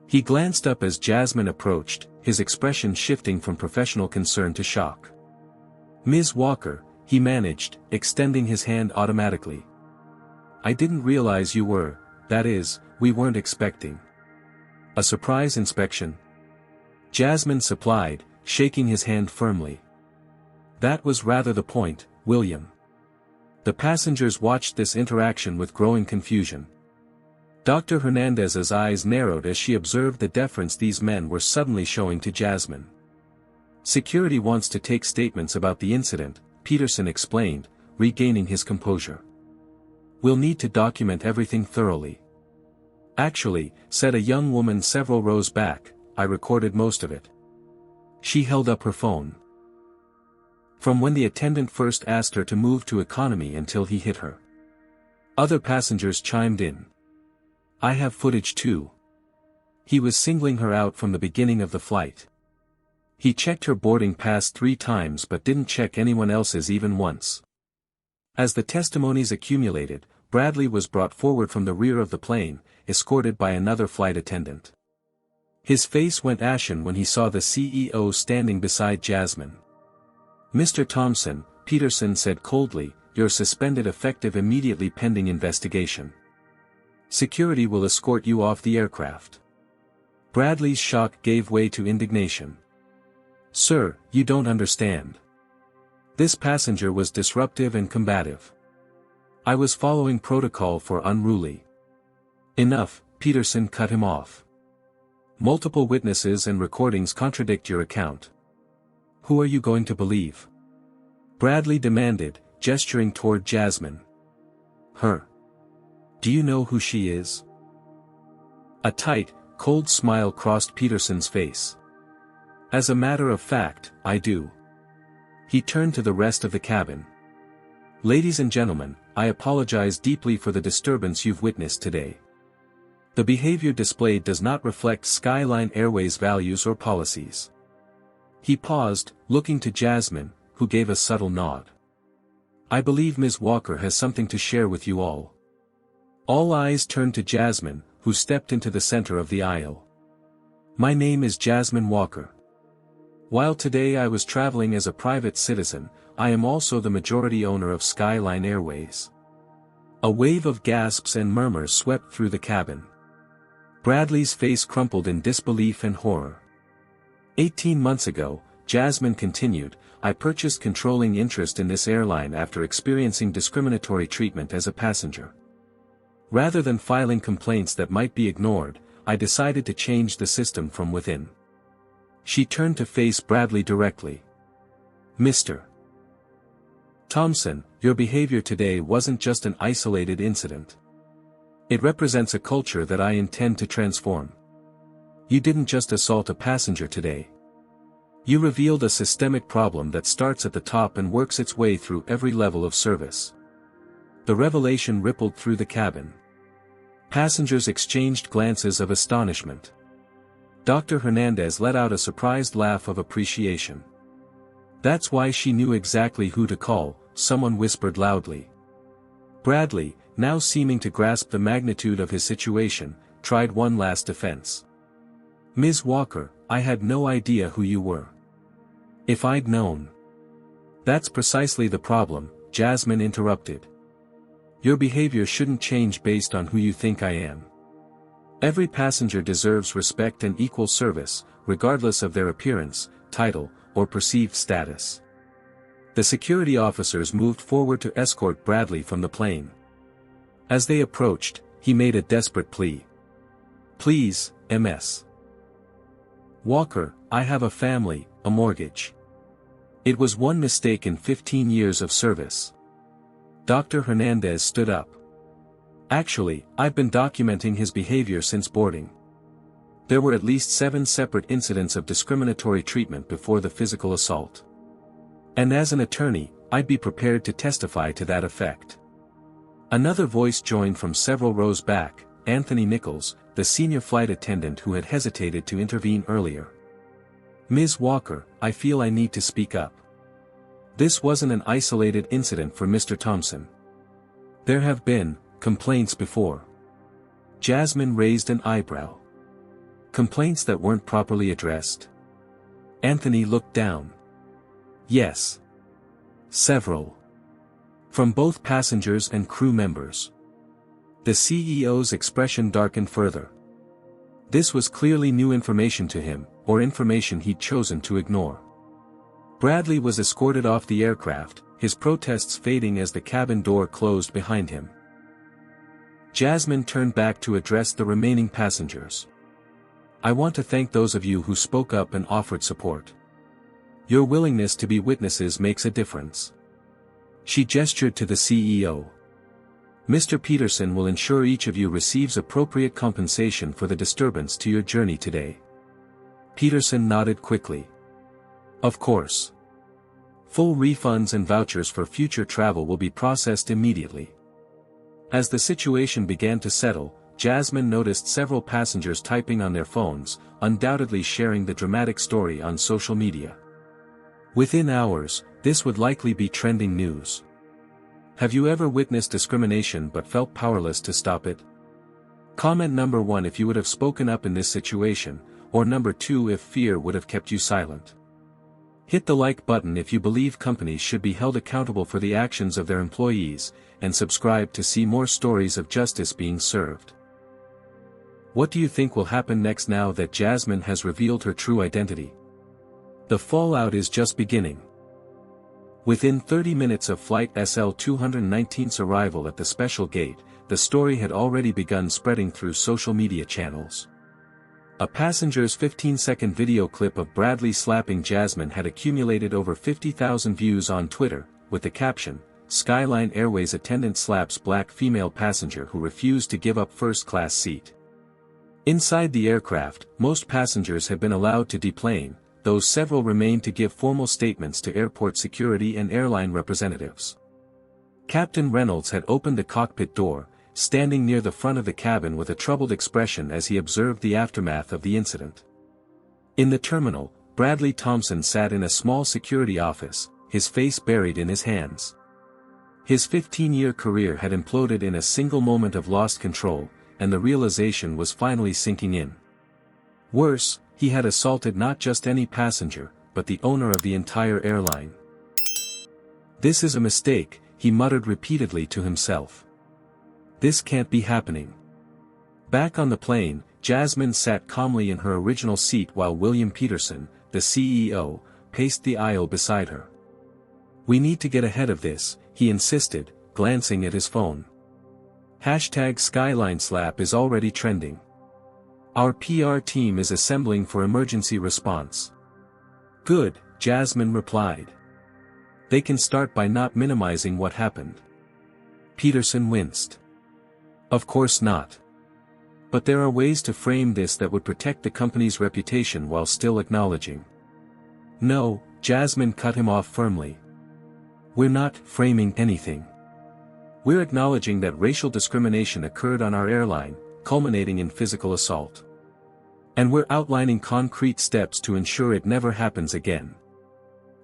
He glanced up as Jasmine approached, his expression shifting from professional concern to shock. "Ms. Walker," he managed, extending his hand automatically. "I didn't realize you were, that is, we weren't expecting a surprise inspection." Jasmine supplied, shaking his hand firmly. "That was rather the point, William." The passengers watched this interaction with growing confusion. Dr. Hernandez's eyes narrowed as she observed the deference these men were suddenly showing to Jasmine. "Security wants to take statements about the incident," Peterson explained, regaining his composure. "We'll need to document everything thoroughly." "Actually," said a young woman several rows back, "I recorded most of it." She held up her phone. From when the attendant first asked her to move to economy until he hit her. Other passengers chimed in. "I have footage too." He was singling her out from the beginning of the flight. He checked her boarding pass 3 times but didn't check anyone else's even once. As the testimonies accumulated, Bradley was brought forward from the rear of the plane, escorted by another flight attendant. His face went ashen when he saw the CEO standing beside Jasmine. "Mr. Thompson," Peterson said coldly, "you're suspended effective immediately pending investigation. Security will escort you off the aircraft." Bradley's shock gave way to indignation. "Sir, you don't understand. This passenger was disruptive and combative. I was following protocol for unruly." "Enough," Peterson cut him off. "Multiple witnesses and recordings contradict your account. Who are you going to believe?" Bradley demanded, gesturing toward Jasmine. "Her. Do you know who she is?" A tight, cold smile crossed Peterson's face. "As a matter of fact, I do." He turned to the rest of the cabin. "Ladies and gentlemen, I apologize deeply for the disturbance you've witnessed today. The behavior displayed does not reflect Skyline Airways' values or policies." He paused, looking to Jasmine, who gave a subtle nod. I believe Ms. Walker has something to share with you all. All eyes turned to Jasmine, who stepped into the center of the aisle. My name is Jasmine Walker. While today I was traveling as a private citizen, I am also the majority owner of Skyline Airways. A wave of gasps and murmurs swept through the cabin. Bradley's face crumpled in disbelief and horror. 18 months ago, Jasmine continued, I purchased controlling interest in this airline after experiencing discriminatory treatment as a passenger. Rather than filing complaints that might be ignored, I decided to change the system from within. She turned to face Bradley directly. Mr. Thompson, your behavior today wasn't just an isolated incident. It represents a culture that I intend to transform. You didn't just assault a passenger today. You revealed a systemic problem that starts at the top and works its way through every level of service. The revelation rippled through the cabin. Passengers exchanged glances of astonishment. Dr. Hernandez let out a surprised laugh of appreciation. That's why she knew exactly who to call, someone whispered loudly. Bradley, now seeming to grasp the magnitude of his situation, tried one last defense. Ms. Walker, I had no idea who you were. If I'd known. That's precisely the problem, Jasmine interrupted. Your behavior shouldn't change based on who you think I am. Every passenger deserves respect and equal service, regardless of their appearance, title, or perceived status. The security officers moved forward to escort Bradley from the plane. As they approached, he made a desperate plea. Please, Ms. Walker, I have a family, a mortgage. It was one mistake in 15 years of service. Dr. Hernandez stood up. Actually, I've been documenting his behavior since boarding. There were at least 7 separate incidents of discriminatory treatment before the physical assault. And as an attorney, I'd be prepared to testify to that effect. Another voice joined from several rows back, Anthony Nichols, the senior flight attendant who had hesitated to intervene earlier. Ms. Walker, I feel I need to speak up. This wasn't an isolated incident for Mr. Thompson. There have been complaints before. Jasmine raised an eyebrow. Complaints that weren't properly addressed? Anthony looked down. Yes. Several. From both passengers and crew members. The CEO's expression darkened further. This was clearly new information to him, or information he'd chosen to ignore. Bradley was escorted off the aircraft, his protests fading as the cabin door closed behind him. Jasmine turned back to address the remaining passengers. I want to thank those of you who spoke up and offered support. Your willingness to be witnesses makes a difference. She gestured to the CEO. Mr. Peterson will ensure each of you receives appropriate compensation for the disturbance to your journey today. Peterson nodded quickly. Of course. Full refunds and vouchers for future travel will be processed immediately. As the situation began to settle, Jasmine noticed several passengers typing on their phones, undoubtedly sharing the dramatic story on social media. Within hours, this would likely be trending news. Have you ever witnessed discrimination but felt powerless to stop it? Comment number 1 if you would have spoken up in this situation, or number 2 if fear would have kept you silent. Hit the like button if you believe companies should be held accountable for the actions of their employees, and subscribe to see more stories of justice being served. What do you think will happen next now that Jasmine has revealed her true identity? The fallout is just beginning. Within 30 minutes of Flight SL-219's arrival at the special gate, the story had already begun spreading through social media channels. A passenger's 15-second video clip of Bradley slapping Jasmine had accumulated over 50,000 views on Twitter, with the caption, Skyline Airways attendant slaps black female passenger who refused to give up first-class seat. Inside the aircraft, most passengers had been allowed to deplane, though several remained to give formal statements to airport security and airline representatives. Captain Reynolds had opened the cockpit door, standing near the front of the cabin with a troubled expression as he observed the aftermath of the incident. In the terminal, Bradley Thompson sat in a small security office, his face buried in his hands. His 15-year career had imploded in a single moment of lost control, and the realization was finally sinking in. Worse, he had assaulted not just any passenger, but the owner of the entire airline. "This is a mistake," he muttered repeatedly to himself. "This can't be happening." Back on the plane, Jasmine sat calmly in her original seat while William Peterson, the CEO, paced the aisle beside her. "We need to get ahead of this," he insisted, glancing at his phone. #SkylineSlap is already trending. Our PR team is assembling for emergency response. "Good," Jasmine replied. "They can start by not minimizing what happened." Peterson winced. "Of course not. But there are ways to frame this that would protect the company's reputation while still acknowledging." "No," Jasmine cut him off firmly. "We're not framing anything. We're acknowledging that racial discrimination occurred on our airline, culminating in physical assault. And we're outlining concrete steps to ensure it never happens again."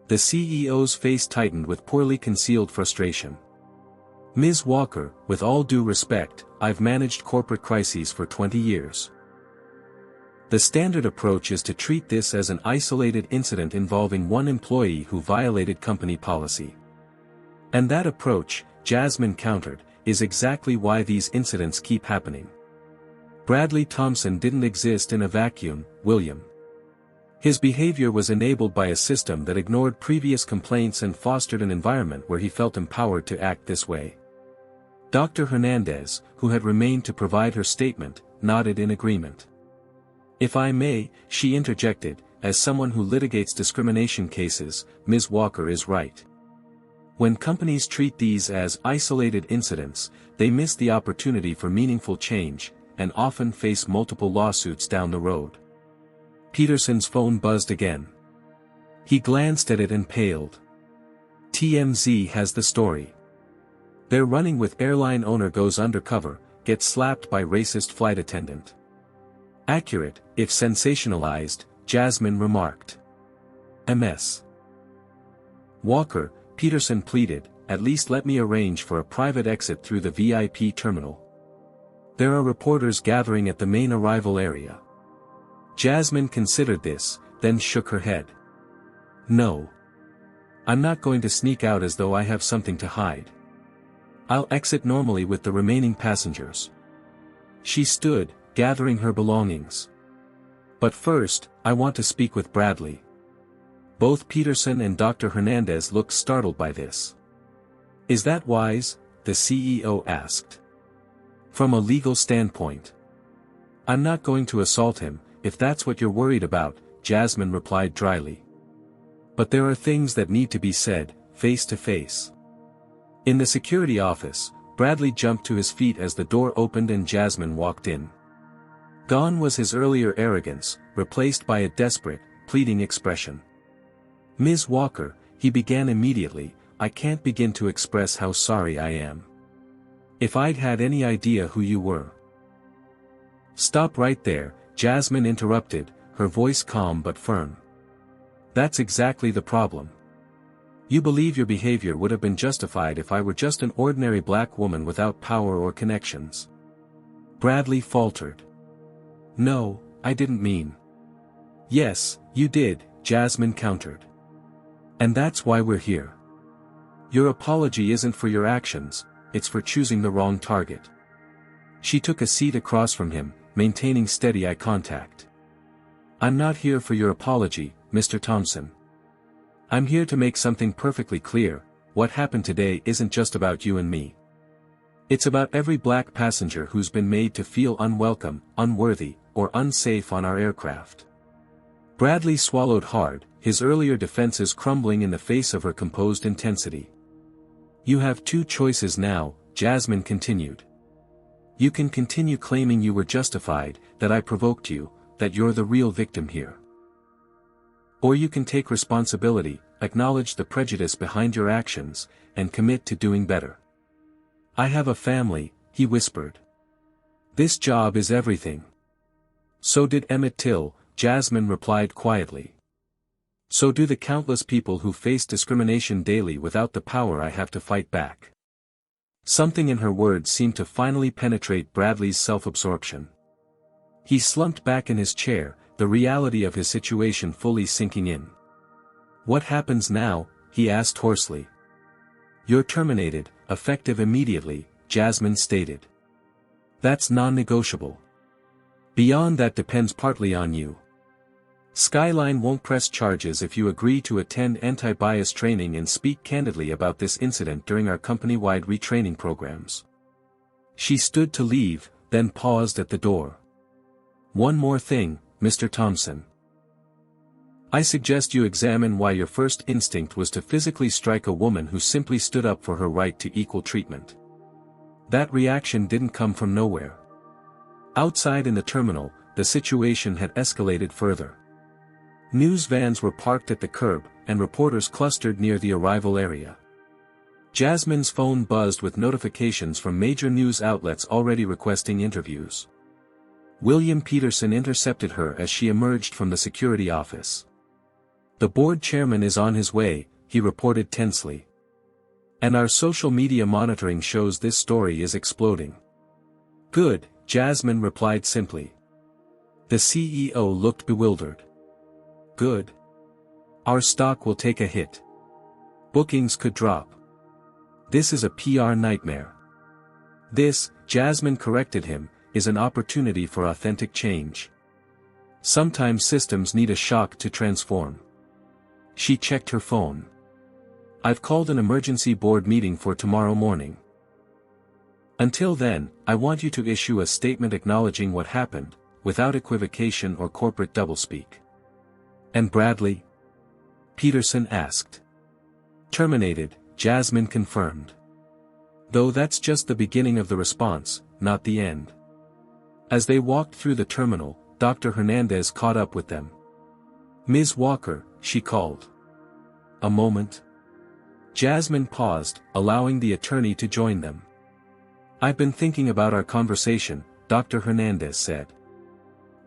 The CEO's face tightened with poorly concealed frustration. "Ms. Walker, with all due respect, I've managed corporate crises for 20 years. The standard approach is to treat this as an isolated incident involving one employee who violated company policy. And that approach," Jasmine countered, "is exactly why these incidents keep happening. Bradley Thompson didn't exist in a vacuum, William. His behavior was enabled by a system that ignored previous complaints and fostered an environment where he felt empowered to act this way." Dr. Hernandez, who had remained to provide her statement, nodded in agreement. "If I may," she interjected, "as someone who litigates discrimination cases, Ms. Walker is right. When companies treat these as isolated incidents, they miss the opportunity for meaningful change, and often face multiple lawsuits down the road." Peterson's phone buzzed again. He glanced at it and paled. TMZ has the story. "They're running with airline owner goes undercover, gets slapped by racist flight attendant." "Accurate, if sensationalized," Jasmine remarked. "MS. Walker," Peterson pleaded, "at least let me arrange for a private exit through the VIP terminal. There are reporters gathering at the main arrival area." Jasmine considered this, then shook her head. "No. I'm not going to sneak out as though I have something to hide. I'll exit normally with the remaining passengers." She stood, gathering her belongings. "But first, I want to speak with Bradley." Both Peterson and Dr. Hernandez looked startled by this. "Is that wise?" the CEO asked. "From a legal standpoint. I'm not going to assault him, if that's what you're worried about," Jasmine replied dryly. "But there are things that need to be said, face to face." In the security office, Bradley jumped to his feet as the door opened and Jasmine walked in. Gone was his earlier arrogance, replaced by a desperate, pleading expression. "Ms. Walker," he began immediately, "I can't begin to express how sorry I am. If I'd had any idea who you were—" "Stop right there," Jasmine interrupted, her voice calm but firm. "That's exactly the problem. You believe your behavior would have been justified if I were just an ordinary black woman without power or connections." Bradley faltered. "No, I didn't mean." "Yes, you did," Jasmine countered. "And that's why we're here. Your apology isn't for your actions, it's for choosing the wrong target." She took a seat across from him, maintaining steady eye contact. "I'm not here for your apology, Mr. Thompson. I'm here to make something perfectly clear: what happened today isn't just about you and me. It's about every black passenger who's been made to feel unwelcome, unworthy, or unsafe on our aircraft." Bradley swallowed hard, his earlier defenses crumbling in the face of her composed intensity. "You have two choices now," Jasmine continued. "You can continue claiming you were justified, that I provoked you, that you're the real victim here. Or you can take responsibility, acknowledge the prejudice behind your actions, and commit to doing better." "I have a family," he whispered. "This job is everything." "So did Emmett Till," Jasmine replied quietly. "So do the countless people who face discrimination daily without the power I have to fight back." Something in her words seemed to finally penetrate Bradley's self-absorption. He slumped back in his chair, the reality of his situation fully sinking in. "What happens now?" he asked hoarsely. "You're terminated, effective immediately," Jasmine stated. "That's non-negotiable. Beyond that depends partly on you. Skyline won't press charges if you agree to attend anti-bias training and speak candidly about this incident during our company-wide retraining programs." She stood to leave, then paused at the door. "One more thing, Mr. Thompson. I suggest you examine why your first instinct was to physically strike a woman who simply stood up for her right to equal treatment. That reaction didn't come from nowhere. Outside in the terminal, the situation had escalated further. News vans were parked at the curb, and reporters clustered near the arrival area. Jasmine's phone buzzed with notifications from major news outlets already requesting interviews. William Peterson intercepted her as she emerged from the security office. "The board chairman is on his way," he reported tensely. "And our social media monitoring shows this story is exploding." "Good," Jasmine replied simply. The CEO looked bewildered. "Good. Our stock will take a hit. Bookings could drop. This is a PR nightmare." "This," Jasmine corrected him, "is an opportunity for authentic change. Sometimes systems need a shock to transform." She checked her phone. "I've called an emergency board meeting for tomorrow morning. Until then, I want you to issue a statement acknowledging what happened, without equivocation or corporate doublespeak." "And Bradley?" Peterson asked. "Terminated," Jasmine confirmed. "Though that's just the beginning of the response, not the end." As they walked through the terminal, Dr. Hernandez caught up with them. "Ms. Walker," she called. "A moment." Jasmine paused, allowing the attorney to join them. "I've been thinking about our conversation," Dr. Hernandez said.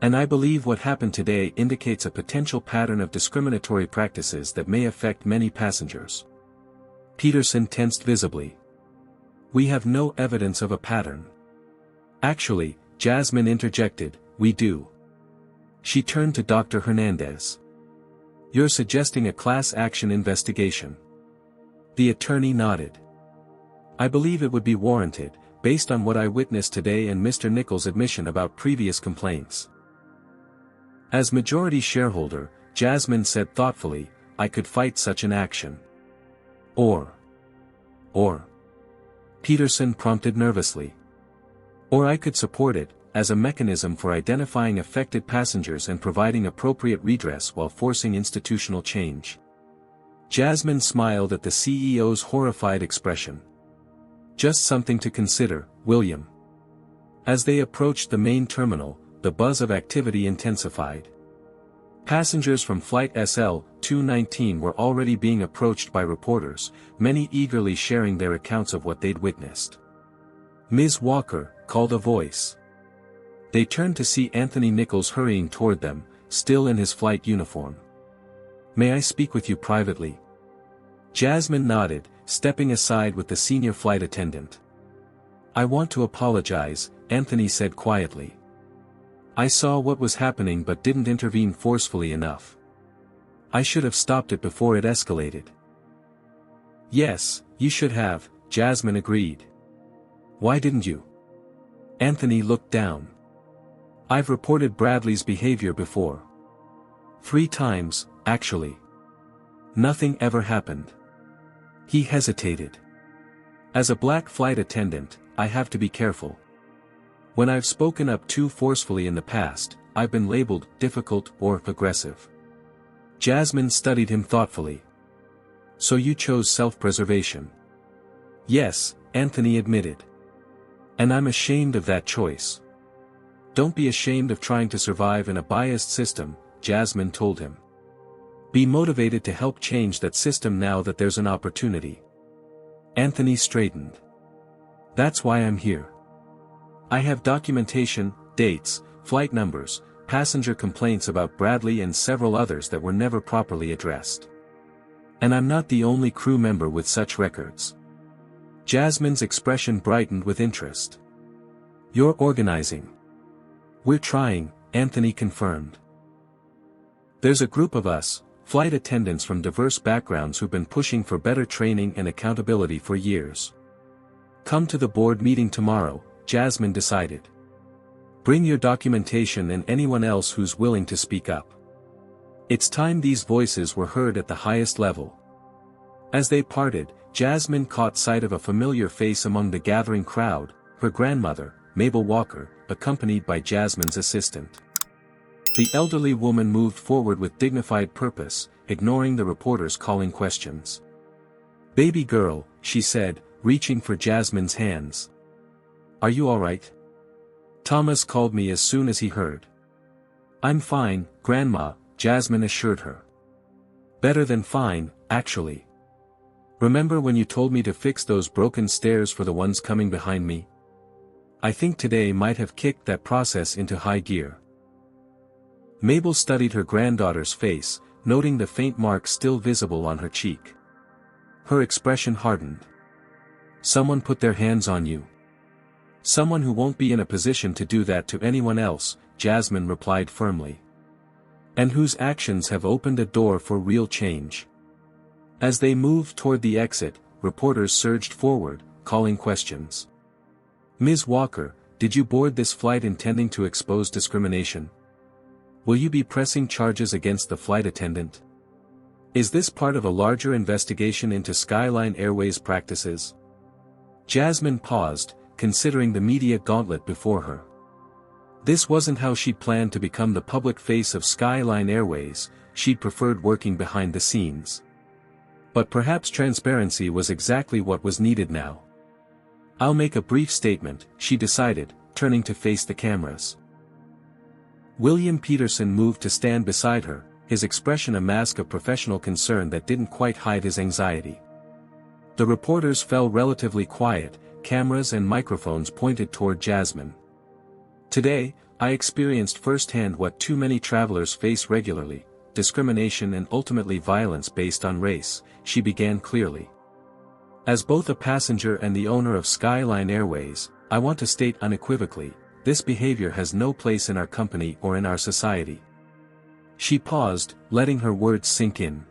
"And I believe what happened today indicates a potential pattern of discriminatory practices that may affect many passengers." Peterson tensed visibly. "We have no evidence of a pattern." "Actually," Jasmine interjected, "we do." She turned to Dr. Hernandez. "You're suggesting a class action investigation?" The attorney nodded. "I believe it would be warranted, based on what I witnessed today and Mr. Nichols' admission about previous complaints." As majority shareholder, Jasmine said thoughtfully, "I could fight such an action. Or. Peterson prompted nervously. "Or I could support it, as a mechanism for identifying affected passengers and providing appropriate redress while forcing institutional change." Jasmine smiled at the CEO's horrified expression. "Just something to consider, William." As they approached the main terminal, the buzz of activity intensified. Passengers from Flight SL-219 were already being approached by reporters, many eagerly sharing their accounts of what they'd witnessed. "Ms. Walker," called a voice. They turned to see Anthony Nichols hurrying toward them, still in his flight uniform. "May I speak with you privately?" Jasmine nodded, stepping aside with the senior flight attendant. "I want to apologize," Anthony said quietly. "I saw what was happening but didn't intervene forcefully enough. I should have stopped it before it escalated." "Yes, you should have," Jasmine agreed. "Why didn't you?" Anthony looked down. "I've reported Bradley's behavior before. 3 times, actually. Nothing ever happened." He hesitated. "As a black flight attendant, I have to be careful. When I've spoken up too forcefully in the past, I've been labeled difficult or aggressive." Jasmine studied him thoughtfully. "So you chose self-preservation?" "Yes," Anthony admitted. "And I'm ashamed of that choice." "Don't be ashamed of trying to survive in a biased system," Jasmine told him. "Be motivated to help change that system now that there's an opportunity." Anthony straightened. "That's why I'm here. I have documentation, dates, flight numbers, passenger complaints about Bradley and several others that were never properly addressed. And I'm not the only crew member with such records. Jasmine's expression brightened with interest. "You're organizing." "We're trying," Anthony confirmed. "There's a group of us, flight attendants from diverse backgrounds who've been pushing for better training and accountability for years. Come to the board meeting tomorrow," Jasmine decided. "Bring your documentation and anyone else who's willing to speak up." It's time these voices were heard at the highest level. As they parted, Jasmine caught sight of a familiar face among the gathering crowd, her grandmother, Mabel Walker, accompanied by Jasmine's assistant. The elderly woman moved forward with dignified purpose, ignoring the reporters calling questions. "Baby girl," she said, reaching for Jasmine's hands. "Are you all right?" "Thomas called me as soon as he heard." "I'm fine, Grandma," Jasmine assured her. "Better than fine, actually. Remember when you told me to fix those broken stairs for the ones coming behind me? I think today might have kicked that process into high gear." Mabel studied her granddaughter's face, noting the faint mark still visible on her cheek. Her expression hardened. "Someone put their hands on you." "Someone who won't be in a position to do that to anyone else," Jasmine replied firmly. "And whose actions have opened a door for real change." As they moved toward the exit, reporters surged forward, calling questions. "Ms. Walker, did you board this flight intending to expose discrimination? Will you be pressing charges against the flight attendant? Is this part of a larger investigation into Skyline Airways practices?" Jasmine paused, considering the media gauntlet before her. This wasn't how she'd planned to become the public face of Skyline Airways, she'd preferred working behind the scenes. But perhaps transparency was exactly what was needed now. "I'll make a brief statement," she decided, turning to face the cameras. William Peterson moved to stand beside her, his expression a mask of professional concern that didn't quite hide his anxiety. The reporters fell relatively quiet, cameras and microphones pointed toward Jasmine. "Today, I experienced firsthand what too many travelers face regularly, discrimination and ultimately violence based on race," she began clearly. "As both a passenger and the owner of Skyline Airways, I want to state unequivocally, this behavior has no place in our company or in our society." She paused, letting her words sink in.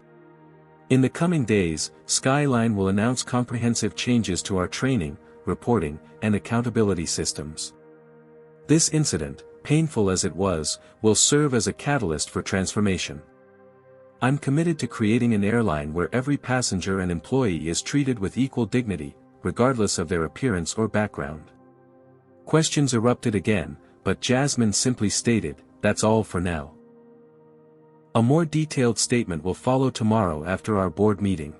"In the coming days, Skyline will announce comprehensive changes to our training, reporting, and accountability systems. This incident, painful as it was, will serve as a catalyst for transformation. I'm committed to creating an airline where every passenger and employee is treated with equal dignity, regardless of their appearance or background." Questions erupted again, but Jasmine simply stated, "That's all for now. A more detailed statement will follow tomorrow after our board meeting."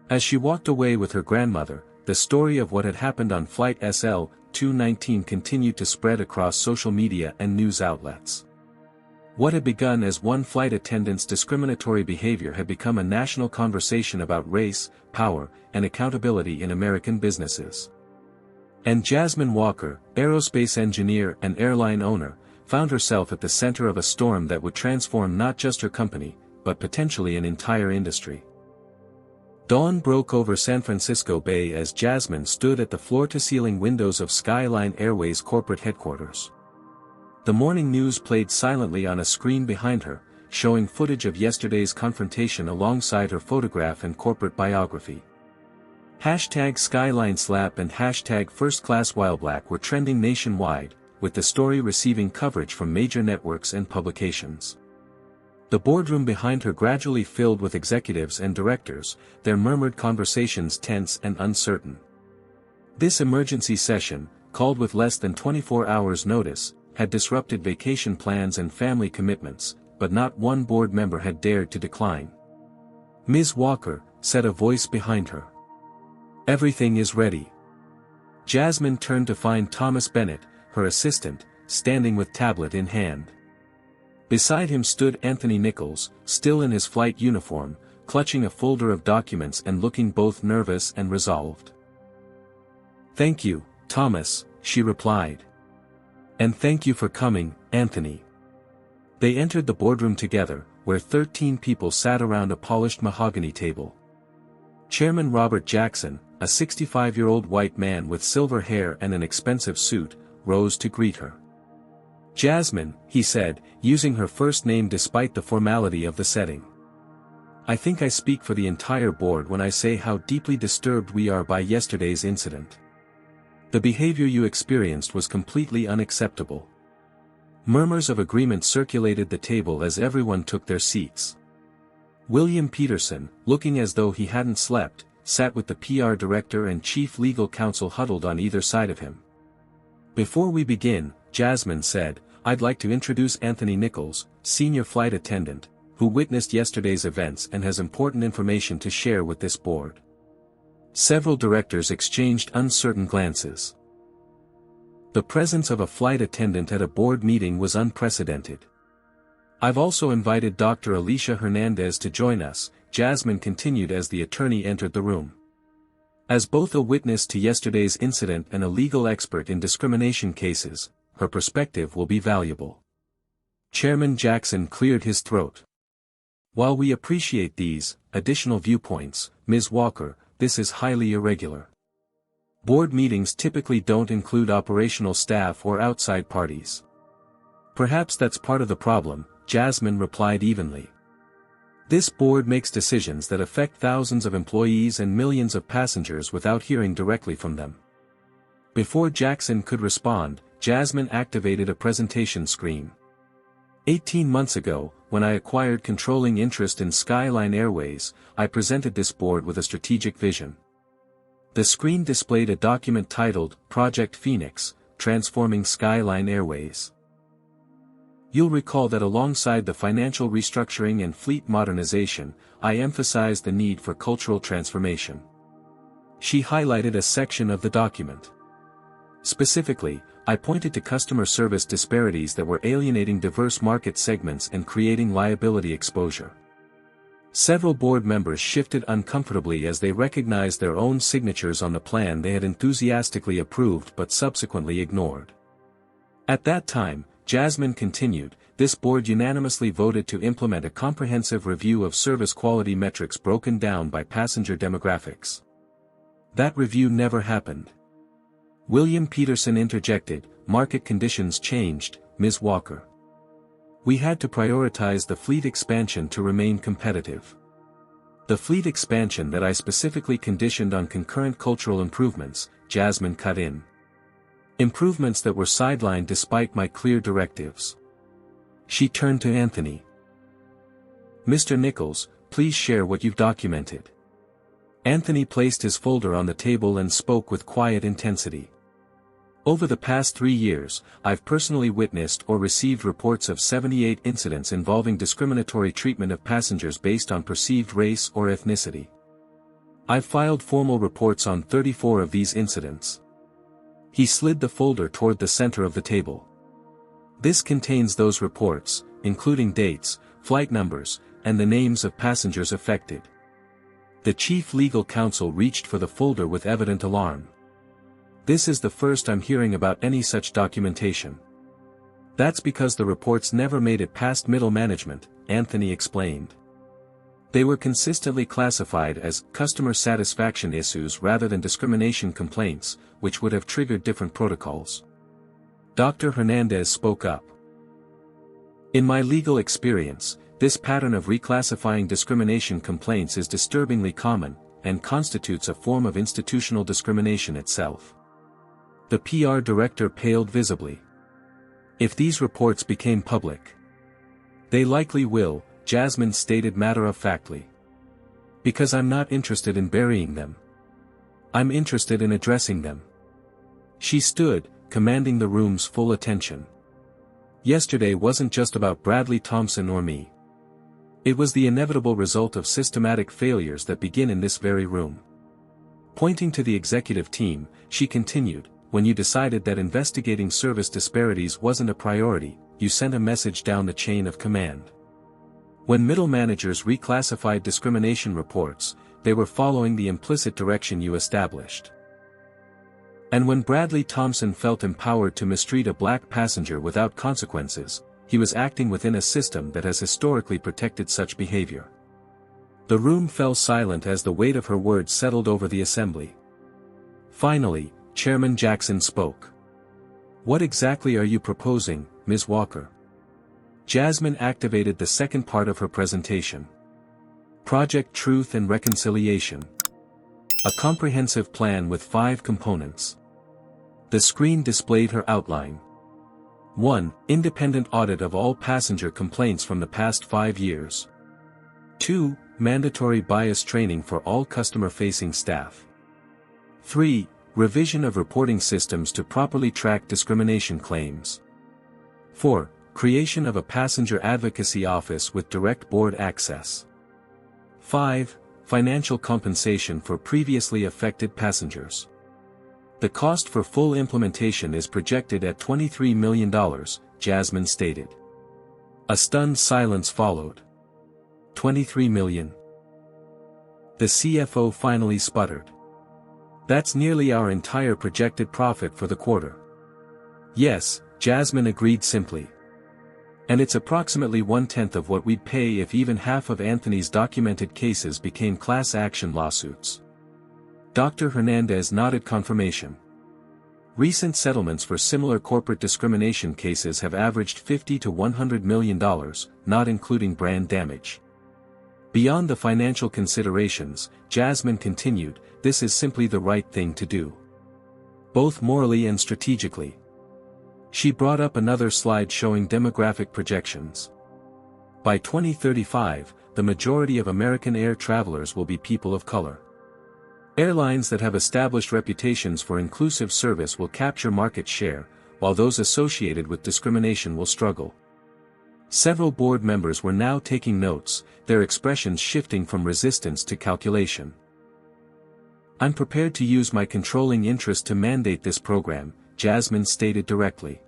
As she walked away with her grandmother, the story of what had happened on Flight SL-219 continued to spread across social media and news outlets. What had begun as one flight attendant's discriminatory behavior had become a national conversation about race, power, and accountability in American businesses. And Jasmine Walker, aerospace engineer and airline owner, found herself at the center of a storm that would transform not just her company, but potentially an entire industry. Dawn broke over San Francisco Bay as Jasmine stood at the floor-to-ceiling windows of Skyline Airways corporate headquarters. The morning news played silently on a screen behind her, showing footage of yesterday's confrontation alongside her photograph and corporate biography. #SkylineSlap and #FirstClassWhileblack were trending nationwide, with the story receiving coverage from major networks and publications. The boardroom behind her gradually filled with executives and directors, their murmured conversations tense and uncertain. This emergency session, called with less than 24 hours' notice, had disrupted vacation plans and family commitments, but not one board member had dared to decline. "Ms. Walker," said a voice behind her. "Everything is ready." Jasmine turned to find Thomas Bennett, her assistant, standing with tablet in hand. Beside him stood Anthony Nichols, still in his flight uniform, clutching a folder of documents and looking both nervous and resolved. "Thank you, Thomas," she replied. "And thank you for coming, Anthony." They entered the boardroom together, where 13 people sat around a polished mahogany table. Chairman Robert Jackson, a 65-year-old white man with silver hair and an expensive suit, rose to greet her. "Jasmine," he said, using her first name despite the formality of the setting. "I think I speak for the entire board when I say how deeply disturbed we are by yesterday's incident. The behavior you experienced was completely unacceptable." Murmurs of agreement circulated the table as everyone took their seats. William Peterson, looking as though he hadn't slept, sat with the PR director and chief legal counsel huddled on either side of him. "Before we begin," Jasmine said, "I'd like to introduce Anthony Nichols, senior flight attendant, who witnessed yesterday's events and has important information to share with this board." Several directors exchanged uncertain glances. The presence of a flight attendant at a board meeting was unprecedented. "I've also invited Dr. Alicia Hernandez to join us," Jasmine continued as the attorney entered the room. As both a witness to yesterday's incident and a legal expert in discrimination cases, her perspective will be valuable. Chairman Jackson cleared his throat. "While we appreciate these additional viewpoints, Ms. Walker, this is highly irregular. Board meetings typically don't include operational staff or outside parties." "Perhaps that's part of the problem," Jasmine replied evenly. "This board makes decisions that affect thousands of employees and millions of passengers without hearing directly from them." Before Jackson could respond, Jasmine activated a presentation screen. 18 months ago, when I acquired controlling interest in Skyline Airways, I presented this board with a strategic vision. The screen displayed a document titled, Project Phoenix, Transforming Skyline Airways. You'll recall that alongside the financial restructuring and fleet modernization, I emphasized the need for cultural transformation. She highlighted a section of the document. Specifically, I pointed to customer service disparities that were alienating diverse market segments and creating liability exposure. Several board members shifted uncomfortably as they recognized their own signatures on the plan they had enthusiastically approved but subsequently ignored. At that time, Jasmine continued, this board unanimously voted to implement a comprehensive review of service quality metrics broken down by passenger demographics. That review never happened. William Peterson interjected, market conditions changed, Ms. Walker. We had to prioritize the fleet expansion to remain competitive. The fleet expansion that I specifically conditioned on concurrent cultural improvements, Jasmine cut in. Improvements that were sidelined despite my clear directives. She turned to Anthony. Mr. Nichols, please share what you've documented. Anthony placed his folder on the table and spoke with quiet intensity. Over the past 3 years, I've personally witnessed or received reports of 78 incidents involving discriminatory treatment of passengers based on perceived race or ethnicity. I've filed formal reports on 34 of these incidents. He slid the folder toward the center of the table. This contains those reports, including dates, flight numbers, and the names of passengers affected. The chief legal counsel reached for the folder with evident alarm. This is the first I'm hearing about any such documentation. That's because the reports never made it past middle management, Anthony explained. They were consistently classified as customer satisfaction issues rather than discrimination complaints, which would have triggered different protocols. Dr. Hernandez spoke up. In my legal experience, this pattern of reclassifying discrimination complaints is disturbingly common, and constitutes a form of institutional discrimination itself. The PR director paled visibly. If these reports became public. They likely will, Jasmine stated matter-of-factly. Because I'm not interested in burying them. I'm interested in addressing them. She stood, commanding the room's full attention. Yesterday wasn't just about Bradley Thompson or me. It was the inevitable result of systematic failures that begin in this very room. Pointing to the executive team, she continued, when you decided that investigating service disparities wasn't a priority, you sent a message down the chain of command. When middle managers reclassified discrimination reports, they were following the implicit direction you established. And when Bradley Thompson felt empowered to mistreat a black passenger without consequences, he was acting within a system that has historically protected such behavior. The room fell silent as the weight of her words settled over the assembly. Finally, Chairman Jackson spoke. "What exactly are you proposing, Ms. Walker?" Jasmine activated the second part of her presentation. Project Truth and Reconciliation. A comprehensive plan with 5 components. The screen displayed her outline. 1. Independent audit of all passenger complaints from the past 5 years. 2. Mandatory bias training for all customer-facing staff. 3. Revision of reporting systems to properly track discrimination claims. 4. Creation of a passenger advocacy office with direct board access. 5. Financial compensation for previously affected passengers. The cost for full implementation is projected at $23 million, Jasmine stated. A stunned silence followed. $23 million. The CFO finally sputtered. That's nearly our entire projected profit for the quarter. Yes, Jasmine agreed simply. And it's approximately 1/10 of what we'd pay if even half of Anthony's documented cases became class action lawsuits. Dr. Hernandez nodded confirmation. Recent settlements for similar corporate discrimination cases have averaged $50 to $100 million, not including brand damage. Beyond the financial considerations, Jasmine continued, this is simply the right thing to do. Both morally and strategically. She brought up another slide showing demographic projections. By 2035, the majority of American air travelers will be people of color. Airlines that have established reputations for inclusive service will capture market share, while those associated with discrimination will struggle. Several board members were now taking notes, their expressions shifting from resistance to calculation. I'm prepared to use my controlling interest to mandate this program, Jasmine stated directly.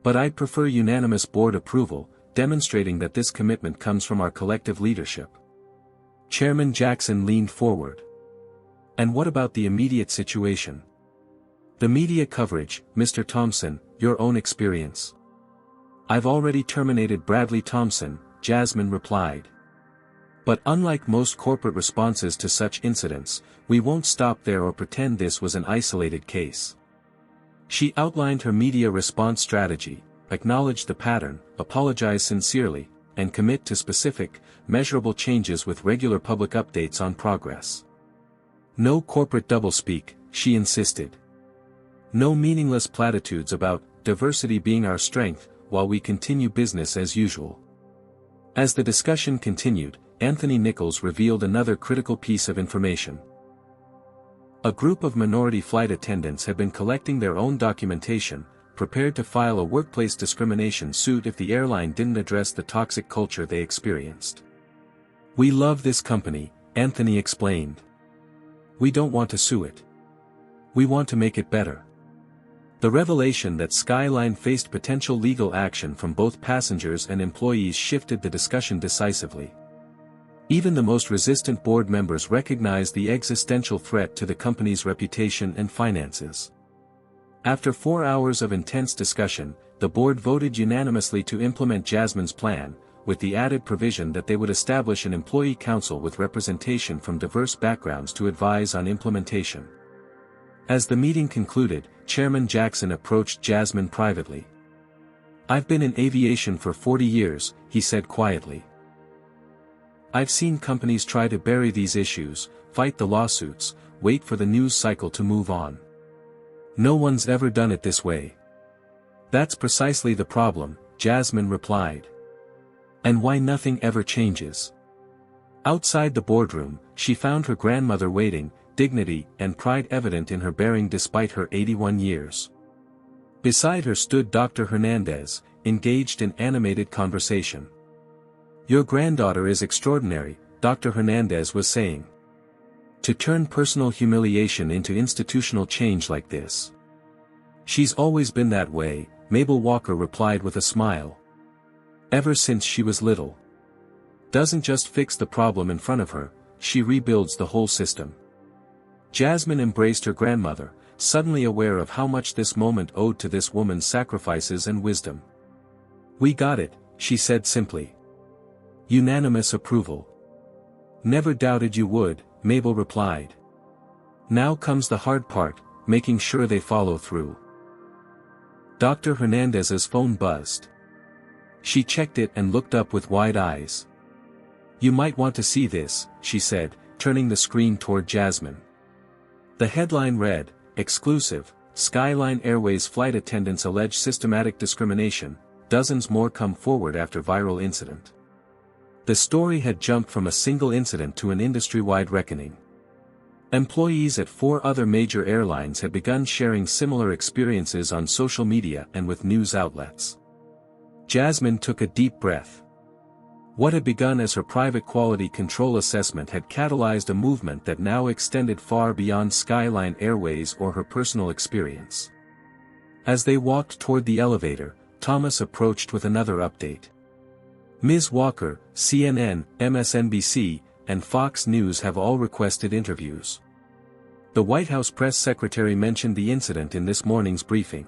But I'd prefer unanimous board approval, demonstrating that this commitment comes from our collective leadership. Chairman Jackson leaned forward. And what about the immediate situation? The media coverage, Mr. Thompson, your own experience. I've already terminated Bradley Thompson, Jasmine replied. But unlike most corporate responses to such incidents, we won't stop there or pretend this was an isolated case. She outlined her media response strategy, acknowledged the pattern, apologized sincerely, and commit to specific, measurable changes with regular public updates on progress. No corporate doublespeak, she insisted. No meaningless platitudes about diversity being our strength, while we continue business as usual. As the discussion continued, Anthony Nichols revealed another critical piece of information. A group of minority flight attendants had been collecting their own documentation, prepared to file a workplace discrimination suit if the airline didn't address the toxic culture they experienced. We love this company, Anthony explained. We don't want to sue it. We want to make it better. The revelation that Skyline faced potential legal action from both passengers and employees shifted the discussion decisively. Even the most resistant board members recognized the existential threat to the company's reputation and finances. After 4 hours of intense discussion, the board voted unanimously to implement Jasmine's plan, with the added provision that they would establish an employee council with representation from diverse backgrounds to advise on implementation. As the meeting concluded, Chairman Jackson approached Jasmine privately. I've been in aviation for 40 years, he said quietly. I've seen companies try to bury these issues, fight the lawsuits, wait for the news cycle to move on. No one's ever done it this way. That's precisely the problem, Jasmine replied. And why nothing ever changes. Outside the boardroom, she found her grandmother waiting, dignity and pride evident in her bearing despite her 81 years. Beside her stood Dr. Hernandez, engaged in animated conversation. Your granddaughter is extraordinary, Dr. Hernandez was saying. To turn personal humiliation into institutional change like this. She's always been that way, Mabel Walker replied with a smile. Ever since she was little. Doesn't just fix the problem in front of her, she rebuilds the whole system. Jasmine embraced her grandmother, suddenly aware of how much this moment owed to this woman's sacrifices and wisdom. We got it, she said simply. Unanimous approval. Never doubted you would, Mabel replied. Now comes the hard part, making sure they follow through. Dr. Hernandez's phone buzzed. She checked it and looked up with wide eyes. "You might want to see this," she said, turning the screen toward Jasmine. The headline read, "Exclusive, Skyline Airways flight attendants allege systematic discrimination, dozens more come forward after viral incident." The story had jumped from a single incident to an industry-wide reckoning. Employees at 4 other major airlines had begun sharing similar experiences on social media and with news outlets. Jasmine took a deep breath. What had begun as her private quality control assessment had catalyzed a movement that now extended far beyond Skyline Airways or her personal experience. As they walked toward the elevator, Thomas approached with another update. "Ms. Walker, CNN, MSNBC, and Fox News have all requested interviews. The White House press secretary mentioned the incident in this morning's briefing.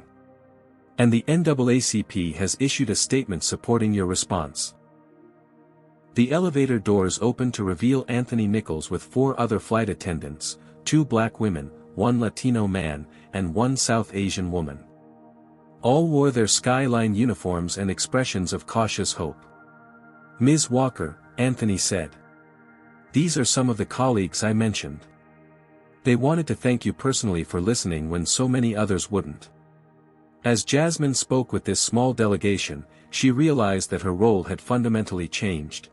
And the NAACP has issued a statement supporting your response." The elevator doors opened to reveal Anthony Nichols with 4 other flight attendants, 2 black women, 1 Latino man, and 1 South Asian woman. All wore their Skyline uniforms and expressions of cautious hope. "Ms. Walker," Anthony said. "These are some of the colleagues I mentioned. They wanted to thank you personally for listening when so many others wouldn't." As Jasmine spoke with this small delegation, she realized that her role had fundamentally changed.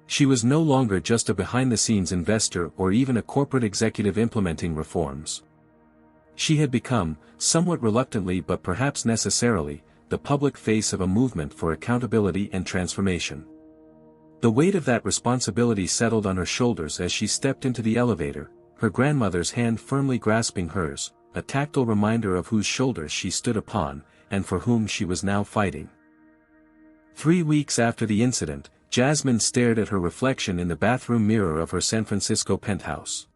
She was no longer just a behind-the-scenes investor or even a corporate executive implementing reforms. She had become, somewhat reluctantly but perhaps necessarily, the public face of a movement for accountability and transformation. The weight of that responsibility settled on her shoulders as she stepped into the elevator, her grandmother's hand firmly grasping hers, a tactile reminder of whose shoulders she stood upon, and for whom she was now fighting. 3 weeks after the incident, Jasmine stared at her reflection in the bathroom mirror of her San Francisco penthouse.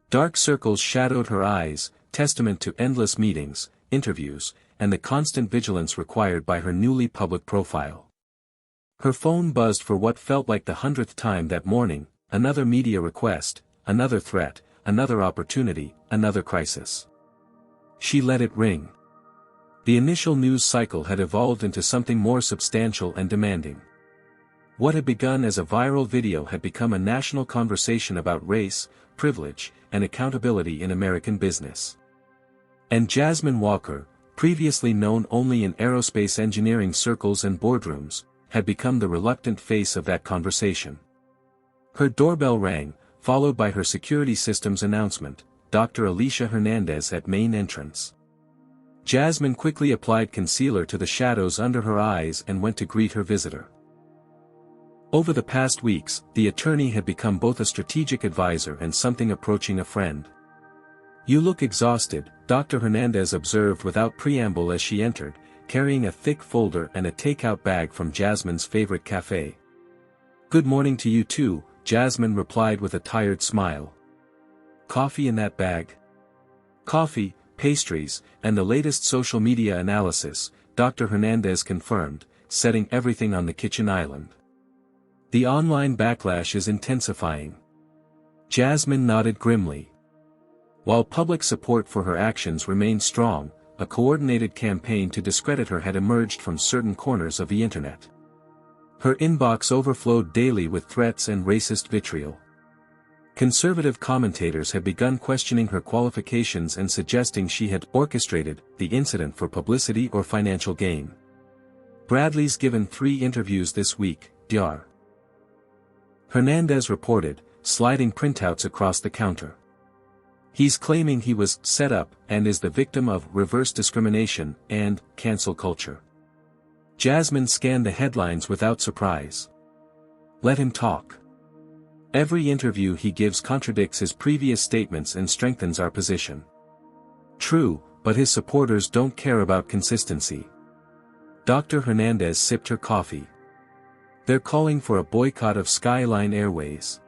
Dark circles shadowed her eyes, testament to endless meetings, interviews, and the constant vigilance required by her newly public profile. Her phone buzzed for what felt like the 100th time that morning, another media request, another threat, another opportunity, another crisis. She let it ring. The initial news cycle had evolved into something more substantial and demanding. What had begun as a viral video had become a national conversation about race, privilege, and accountability in American business. And Jasmine Walker, previously known only in aerospace engineering circles and boardrooms, had become the reluctant face of that conversation. Her doorbell rang, followed by her security systems announcement, Dr. Alicia Hernandez at main entrance. Jasmine quickly applied concealer to the shadows under her eyes and went to greet her visitor. Over the past weeks, the attorney had become both a strategic advisor and something approaching a friend. "You look exhausted," Dr. Hernandez observed without preamble as she entered, carrying a thick folder and a takeout bag from Jasmine's favorite cafe. "Good morning to you too," Jasmine replied with a tired smile. "Coffee in that bag?" "Coffee, pastries, and the latest social media analysis," Dr. Hernandez confirmed, setting everything on the kitchen island. "The online backlash is intensifying." Jasmine nodded grimly. While public support for her actions remained strong, a coordinated campaign to discredit her had emerged from certain corners of the internet. Her inbox overflowed daily with threats and racist vitriol. Conservative commentators had begun questioning her qualifications and suggesting she had orchestrated the incident for publicity or financial gain. "Bradley's given 3 interviews this week, Dr. Hernandez reported, sliding printouts across the counter. "He's claiming he was set up and is the victim of reverse discrimination and cancel culture." Jasmine scanned the headlines without surprise. "Let him talk. Every interview he gives contradicts his previous statements and strengthens our position." "True, but his supporters don't care about consistency." Dr. Hernandez sipped her coffee. "They're calling for a boycott of Skyline Airways."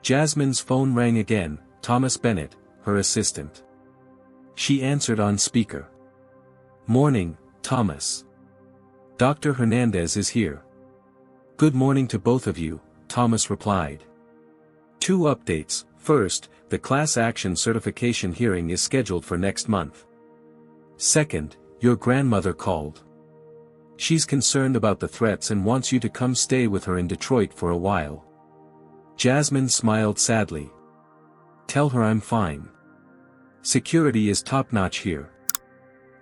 Jasmine's phone rang again, Thomas Bennett, her assistant. She answered on speaker. "Morning, Thomas. Dr. Hernandez is here." "Good morning to both of you," Thomas replied. "2 updates. First, the class action certification hearing is scheduled for next month. Second, your grandmother called. She's concerned about the threats and wants you to come stay with her in Detroit for a while. Jasmine smiled sadly. Tell her I'm fine. Security is top-notch here.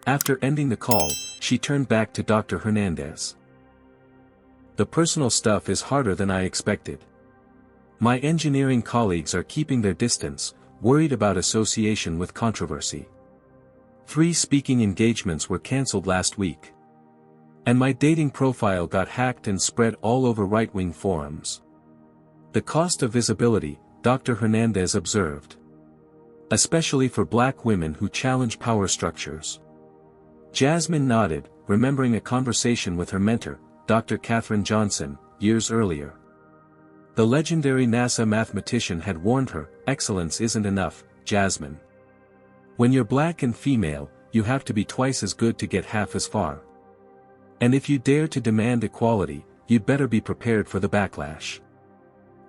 After ending the call, she turned back to Dr. Hernandez. The personal stuff is harder than I expected. My engineering colleagues are keeping their distance, worried about association with controversy. 3 speaking engagements were cancelled last week. And my dating profile got hacked and spread all over right-wing forums. The cost of visibility, Dr. Hernandez observed. Especially for black women who challenge power structures. Jasmine nodded, remembering a conversation with her mentor, Dr. Katherine Johnson, years earlier. The legendary NASA mathematician had warned her, excellence isn't enough, Jasmine. When you're black and female, you have to be twice as good to get half as far. And if you dare to demand equality, you'd better be prepared for the backlash.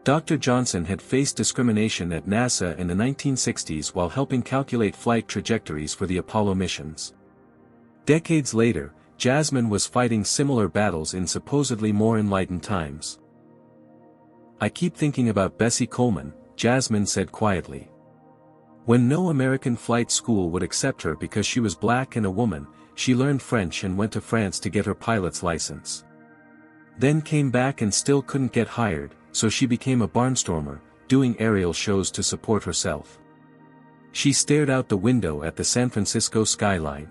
Dr. Johnson had faced discrimination at NASA in the 1960s while helping calculate flight trajectories for the Apollo missions. Decades later, Jasmine was fighting similar battles in supposedly more enlightened times. I keep thinking about Bessie Coleman, Jasmine said quietly. When no American flight school would accept her because she was black and a woman, she learned French and went to France to get her pilot's license. Then came back and still couldn't get hired, so she became a barnstormer, doing aerial shows to support herself. She stared out the window at the San Francisco skyline.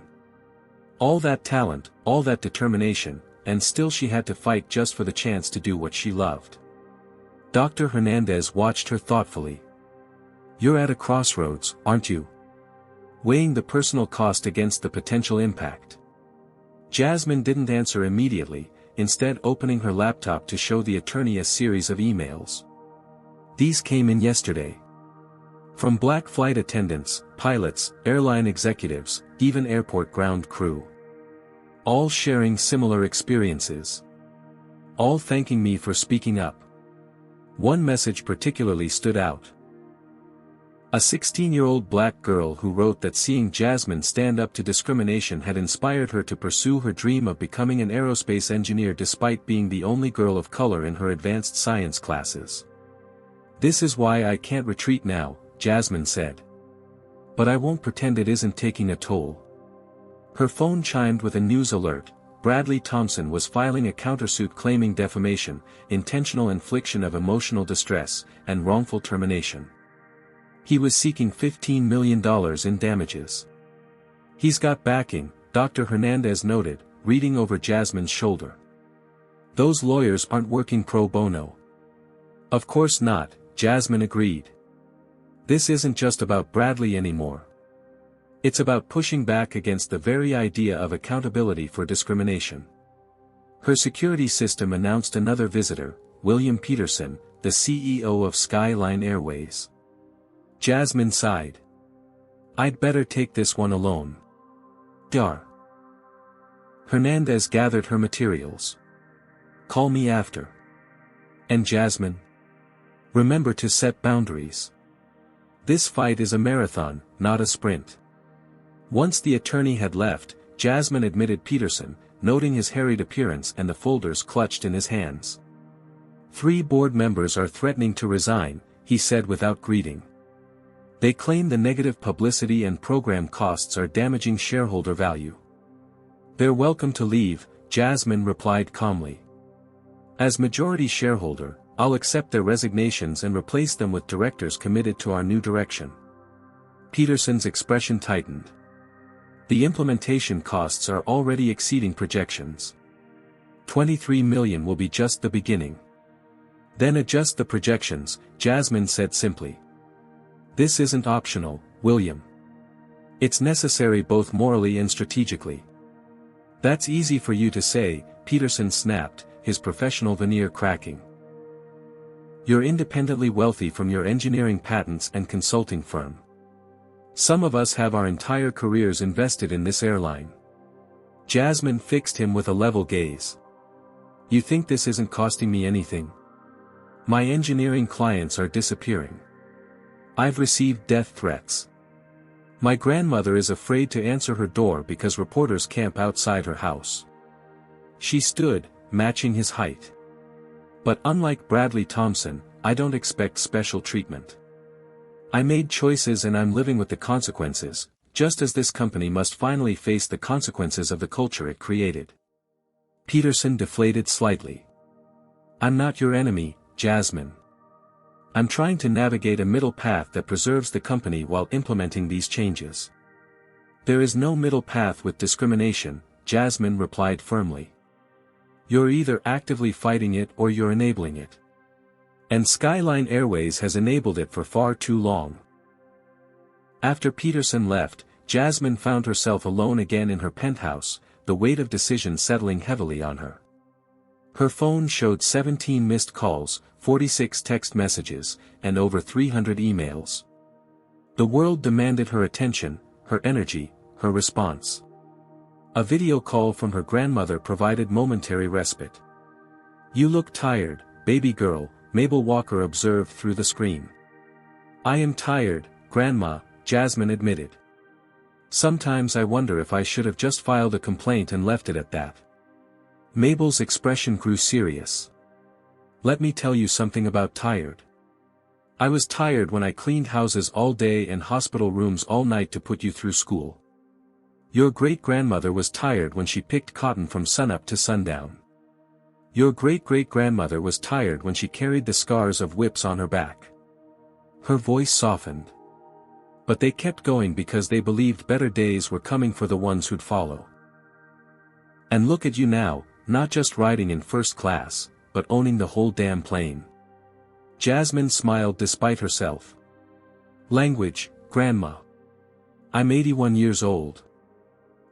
All that talent, all that determination, and still she had to fight just for the chance to do what she loved. Dr. Hernandez watched her thoughtfully. You're at a crossroads, aren't you? Weighing the personal cost against the potential impact. Jasmine didn't answer immediately, instead opening her laptop to show the attorney a series of emails. These came in yesterday. From black flight attendants, pilots, airline executives, even airport ground crew. All sharing similar experiences. All thanking me for speaking up. One message particularly stood out. A 16-year-old black girl who wrote that seeing Jasmine stand up to discrimination had inspired her to pursue her dream of becoming an aerospace engineer despite being the only girl of color in her advanced science classes. This is why I can't retreat now, Jasmine said. But I won't pretend it isn't taking a toll. Her phone chimed with a news alert. Bradley Thompson was filing a countersuit claiming defamation, intentional infliction of emotional distress, and wrongful termination. He was seeking $15 million in damages. He's got backing, Dr. Hernandez noted, reading over Jasmine's shoulder. Those lawyers aren't working pro bono. Of course not, Jasmine agreed. This isn't just about Bradley anymore. It's about pushing back against the very idea of accountability for discrimination. Her security system announced another visitor, William Peterson, the CEO of Skyline Airways. Jasmine sighed. I'd better take this one alone. Dar. Hernandez gathered her materials. Call me after. And Jasmine? Remember to set boundaries. This fight is a marathon, not a sprint. Once the attorney had left, Jasmine admitted Peterson, noting his harried appearance and the folders clutched in his hands. 3 board members are threatening to resign, he said without greeting. They claim the negative publicity and program costs are damaging shareholder value. They're welcome to leave, Jasmine replied calmly. As majority shareholder, I'll accept their resignations and replace them with directors committed to our new direction. Peterson's expression tightened. The implementation costs are already exceeding projections. $23 million will be just the beginning. Then adjust the projections, Jasmine said simply. This isn't optional, William. It's necessary both morally and strategically. That's easy for you to say, Peterson snapped, his professional veneer cracking. You're independently wealthy from your engineering patents and consulting firm. Some of us have our entire careers invested in this airline. Jasmine fixed him with a level gaze. You think this isn't costing me anything? My engineering clients are disappearing. I've received death threats. My grandmother is afraid to answer her door because reporters camp outside her house. She stood, matching his height. But unlike Bradley Thompson, I don't expect special treatment. I made choices and I'm living with the consequences, just as this company must finally face the consequences of the culture it created. Peterson deflated slightly. I'm not your enemy, Jasmine. I'm trying to navigate a middle path that preserves the company while implementing these changes. There is no middle path with discrimination, Jasmine replied firmly. You're either actively fighting it or you're enabling it. And Skyline Airways has enabled it for far too long. After Peterson left, Jasmine found herself alone again in her penthouse, the weight of decision settling heavily on her. Her phone showed 17 missed calls, 46 text messages, and over 300 emails. The world demanded her attention, her energy, her response. A video call from her grandmother provided momentary respite. You look tired, baby girl, Mabel Walker observed through the screen. I am tired, Grandma, Jasmine admitted. Sometimes I wonder if I should have just filed a complaint and left it at that. Mabel's expression grew serious. Let me tell you something about tired. I was tired when I cleaned houses all day and hospital rooms all night to put you through school. Your great-grandmother was tired when she picked cotton from sunup to sundown. Your great-great-grandmother was tired when she carried the scars of whips on her back. Her voice softened. But they kept going because they believed better days were coming for the ones who'd follow. And look at you now, not just riding in first class, but owning the whole damn plane. Jasmine smiled despite herself. Language, Grandma. I'm 81 years old.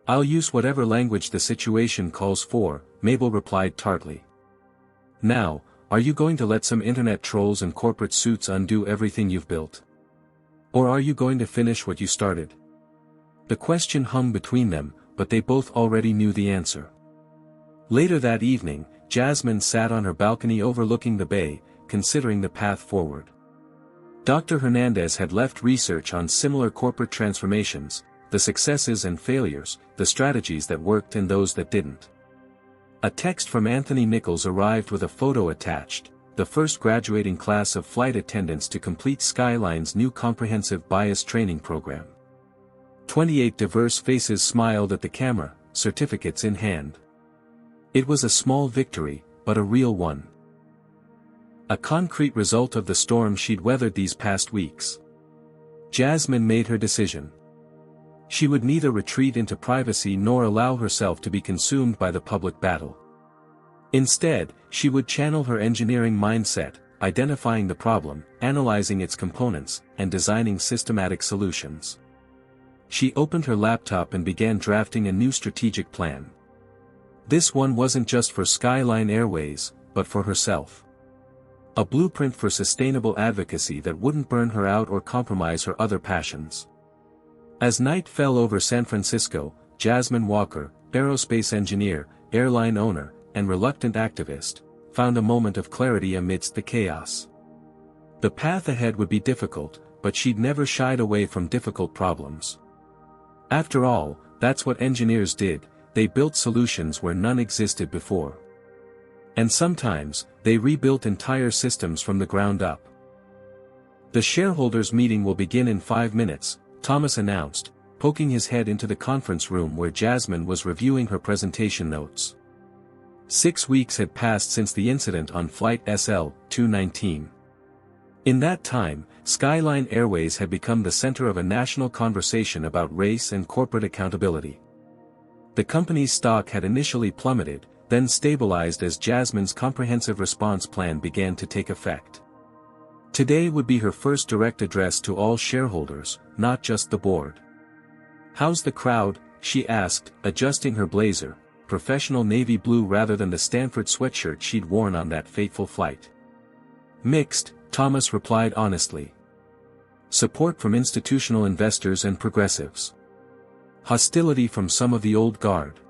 I'll use whatever language the situation calls for, Mabel replied tartly. Now, are you going to let some internet trolls in corporate suits undo everything you've built? Or are you going to finish what you started? The question hung between them, but they both already knew the answer. Later that evening, Jasmine sat on her balcony overlooking the bay, considering the path forward. Dr. Hernandez had left research on similar corporate transformations, the successes and failures, the strategies that worked and those that didn't. A text from Anthony Nichols arrived with a photo attached, the first graduating class of flight attendants to complete Skyline's new comprehensive bias training program. 28 diverse faces smiled at the camera, certificates in hand. It was a small victory, but a real one. A concrete result of the storm she'd weathered these past weeks. Jasmine made her decision. She would neither retreat into privacy nor allow herself to be consumed by the public battle. Instead, she would channel her engineering mindset, identifying the problem, analyzing its components, and designing systematic solutions. She opened her laptop and began drafting a new strategic plan. This one wasn't just for Skyline Airways, but for herself. A blueprint for sustainable advocacy that wouldn't burn her out or compromise her other passions. As night fell over San Francisco, Jasmine Walker, aerospace engineer, airline owner, and reluctant activist, found a moment of clarity amidst the chaos. The path ahead would be difficult, but she'd never shied away from difficult problems. After all, that's what engineers did, they built solutions where none existed before. And sometimes, they rebuilt entire systems from the ground up. The shareholders' meeting will begin in 5 minutes, Thomas announced, poking his head into the conference room where Jasmine was reviewing her presentation notes. 6 weeks had passed since the incident on Flight SL-219. In that time, Skyline Airways had become the center of a national conversation about race and corporate accountability. The company's stock had initially plummeted, then stabilized as Jasmine's comprehensive response plan began to take effect. Today would be her first direct address to all shareholders, not just the board. "How's the crowd?" she asked, adjusting her blazer, professional navy blue rather than the Stanford sweatshirt she'd worn on that fateful flight. "Mixed," Thomas replied honestly. "Support from institutional investors and progressives. Hostility from some of the old guard.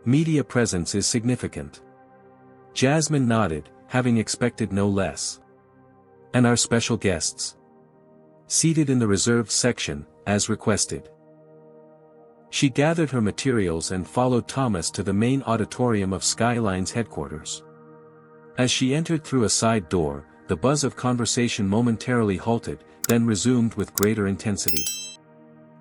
Media presence is significant." Jasmine nodded, having expected no less. "And our special guests?" seated in the reserved section, as requested. She gathered her materials and followed Thomas to the main auditorium of Skyline's headquarters. As she entered through a side door, the buzz of conversation momentarily halted, then resumed with greater intensity.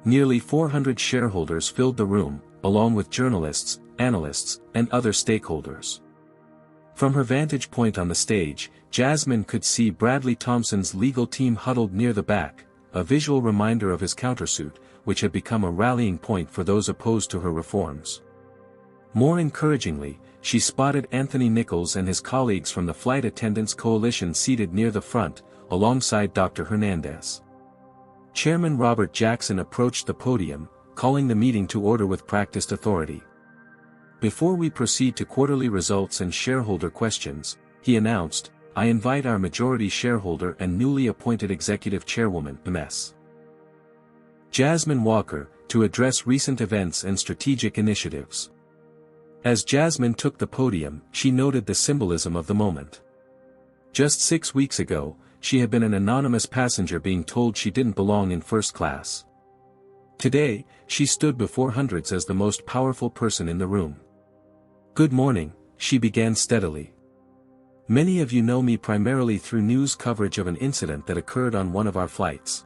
Nearly 400 shareholders filled the room, along with journalists, analysts, and other stakeholders. From her vantage point on the stage, Jasmine could see Bradley Thompson's legal team huddled near the back, a visual reminder of his countersuit, which had become a rallying point for those opposed to her reforms. More encouragingly, she spotted Anthony Nichols and his colleagues from the Flight Attendants Coalition seated near the front, alongside Dr. Hernandez. Chairman Robert Jackson approached the podium, calling the meeting to order with practiced authority. Before we proceed to quarterly results and shareholder questions, he announced, I invite our majority shareholder and newly appointed executive chairwoman, Ms. Jasmine Walker, to address recent events and strategic initiatives. As Jasmine took the podium, she noted the symbolism of the moment. Just 6 weeks ago, she had been an anonymous passenger being told she didn't belong in first class. Today, she stood before hundreds as the most powerful person in the room. Good morning, she began steadily. Many of you know me primarily through news coverage of an incident that occurred on one of our flights.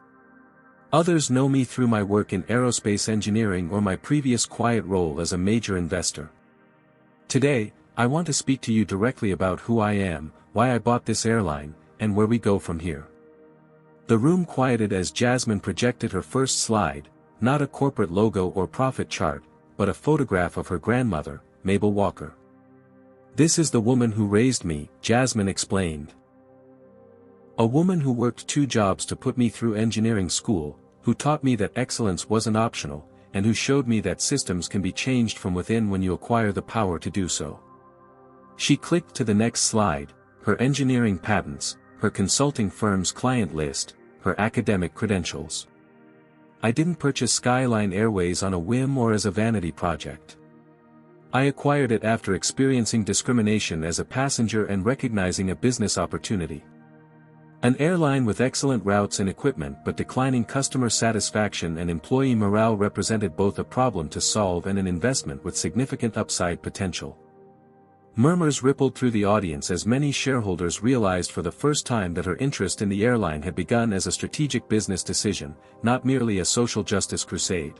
Others know me through my work in aerospace engineering or my previous quiet role as a major investor. Today, I want to speak to you directly about who I am, why I bought this airline, and where we go from here. The room quieted as Jasmine projected her first slide, not a corporate logo or profit chart, but a photograph of her grandmother, Mabel Walker. This is the woman who raised me, Jasmine explained. A woman who worked 2 jobs to put me through engineering school, who taught me that excellence wasn't optional, and who showed me that systems can be changed from within when you acquire the power to do so. She clicked to the next slide, her engineering patents, her consulting firm's client list, her academic credentials. I didn't purchase Skyline Airways on a whim or as a vanity project. I acquired it after experiencing discrimination as a passenger and recognizing a business opportunity. An airline with excellent routes and equipment but declining customer satisfaction and employee morale represented both a problem to solve and an investment with significant upside potential. Murmurs rippled through the audience as many shareholders realized for the first time that her interest in the airline had begun as a strategic business decision, not merely a social justice crusade.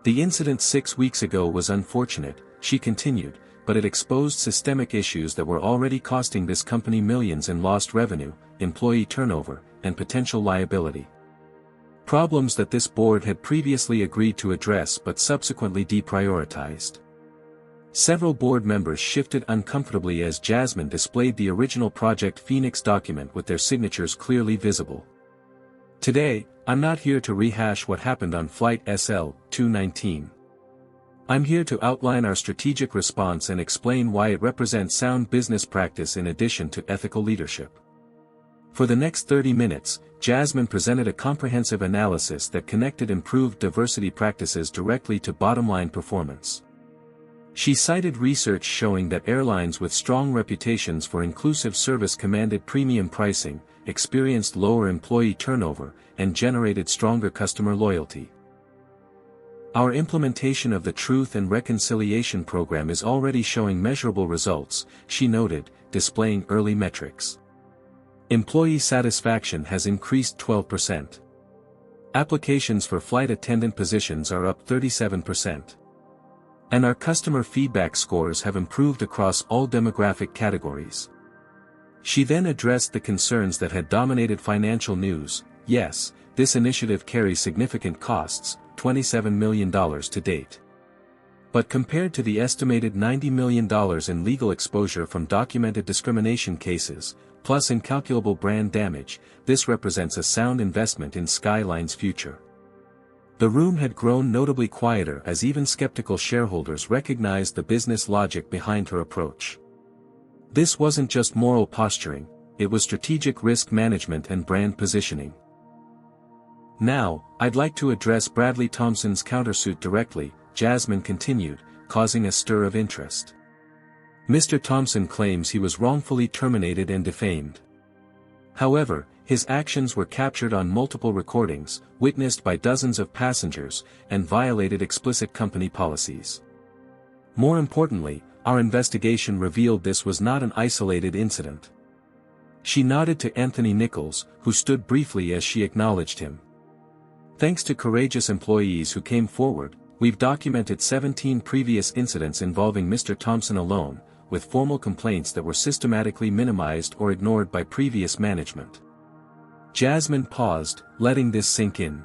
The incident 6 weeks ago was unfortunate, she continued, but it exposed systemic issues that were already costing this company millions in lost revenue, employee turnover, and potential liability. Problems that this board had previously agreed to address but subsequently deprioritized. Several board members shifted uncomfortably as Jasmine displayed the original Project Phoenix document with their signatures clearly visible. Today, I'm not here to rehash what happened on Flight SL-219. I'm here to outline our strategic response and explain why it represents sound business practice in addition to ethical leadership. For the next 30 minutes, Jasmine presented a comprehensive analysis that connected improved diversity practices directly to bottom-line performance. She cited research showing that airlines with strong reputations for inclusive service commanded premium pricing, experienced lower employee turnover, and generated stronger customer loyalty. Our implementation of the Truth and Reconciliation program is already showing measurable results, she noted, displaying early metrics. Employee satisfaction has increased 12%. Applications for flight attendant positions are up 37%. And our customer feedback scores have improved across all demographic categories. She then addressed the concerns that had dominated financial news. Yes, this initiative carries significant costs, $27 million to date. But compared to the estimated $90 million in legal exposure from documented discrimination cases, plus incalculable brand damage, this represents a sound investment in Skyline's future. The room had grown notably quieter as even skeptical shareholders recognized the business logic behind her approach. This wasn't just moral posturing, it was strategic risk management and brand positioning. Now, I'd like to address Bradley Thompson's countersuit directly, Jasmine continued, causing a stir of interest. Mr. Thompson claims he was wrongfully terminated and defamed. However, his actions were captured on multiple recordings, witnessed by dozens of passengers, and violated explicit company policies. More importantly, our investigation revealed this was not an isolated incident. She nodded to Anthony Nichols, who stood briefly as she acknowledged him. Thanks to courageous employees who came forward, we've documented 17 previous incidents involving Mr. Thompson alone, with formal complaints that were systematically minimized or ignored by previous management. Jasmine paused, letting this sink in.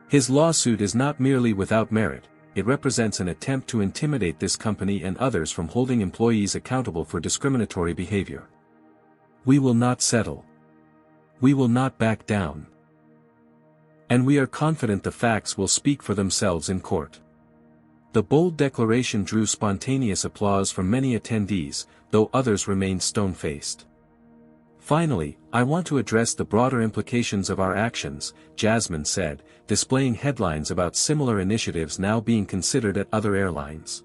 His lawsuit is not merely without merit, it represents an attempt to intimidate this company and others from holding employees accountable for discriminatory behavior. We will not settle. We will not back down. And we are confident the facts will speak for themselves in court. The bold declaration drew spontaneous applause from many attendees, though others remained stone-faced. Finally, I want to address the broader implications of our actions, Jasmine said, displaying headlines about similar initiatives now being considered at other airlines.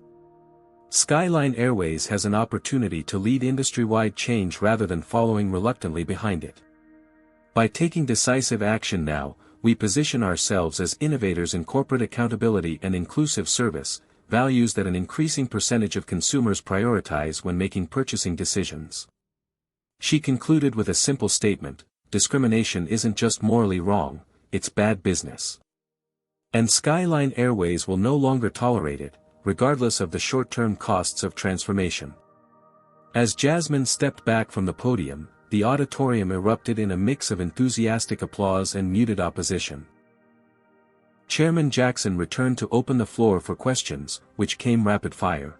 Skyline Airways has an opportunity to lead industry-wide change rather than following reluctantly behind it. By taking decisive action now, we position ourselves as innovators in corporate accountability and inclusive service, values that an increasing percentage of consumers prioritize when making purchasing decisions. She concluded with a simple statement: discrimination isn't just morally wrong, it's bad business. And Skyline Airways will no longer tolerate it, regardless of the short-term costs of transformation. As Jasmine stepped back from the podium, the auditorium erupted in a mix of enthusiastic applause and muted opposition. Chairman Jackson returned to open the floor for questions, which came rapid-fire.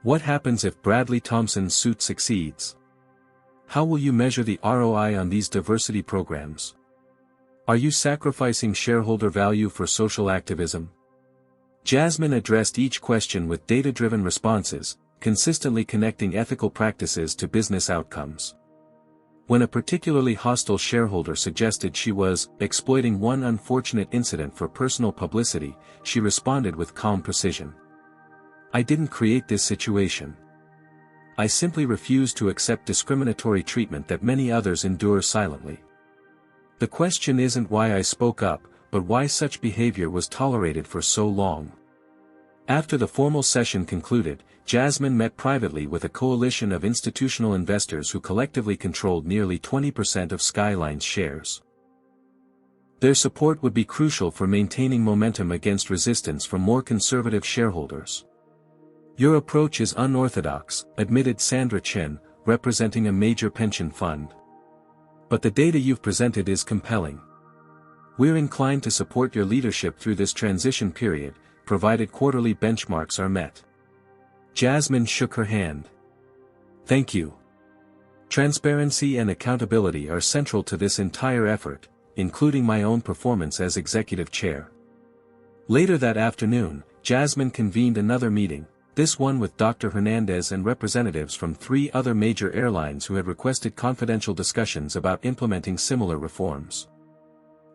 What happens if Bradley Thompson's suit succeeds? How will you measure the ROI on these diversity programs? Are you sacrificing shareholder value for social activism? Jasmine addressed each question with data-driven responses, consistently connecting ethical practices to business outcomes. When a particularly hostile shareholder suggested she was exploiting one unfortunate incident for personal publicity, she responded with calm precision. I didn't create this situation. I simply refuse to accept discriminatory treatment that many others endure silently. The question isn't why I spoke up, but why such behavior was tolerated for so long. After the formal session concluded, Jasmine met privately with a coalition of institutional investors who collectively controlled nearly 20% of Skyline's shares. Their support would be crucial for maintaining momentum against resistance from more conservative shareholders. Your approach is unorthodox, admitted Sandra Chin, representing a major pension fund. But the data you've presented is compelling. We're inclined to support your leadership through this transition period, provided quarterly benchmarks are met. Jasmine shook her hand. Thank you. Transparency and accountability are central to this entire effort, including my own performance as executive chair. Later that afternoon, Jasmine convened another meeting, this one with Dr. Hernandez and representatives from 3 other major airlines who had requested confidential discussions about implementing similar reforms.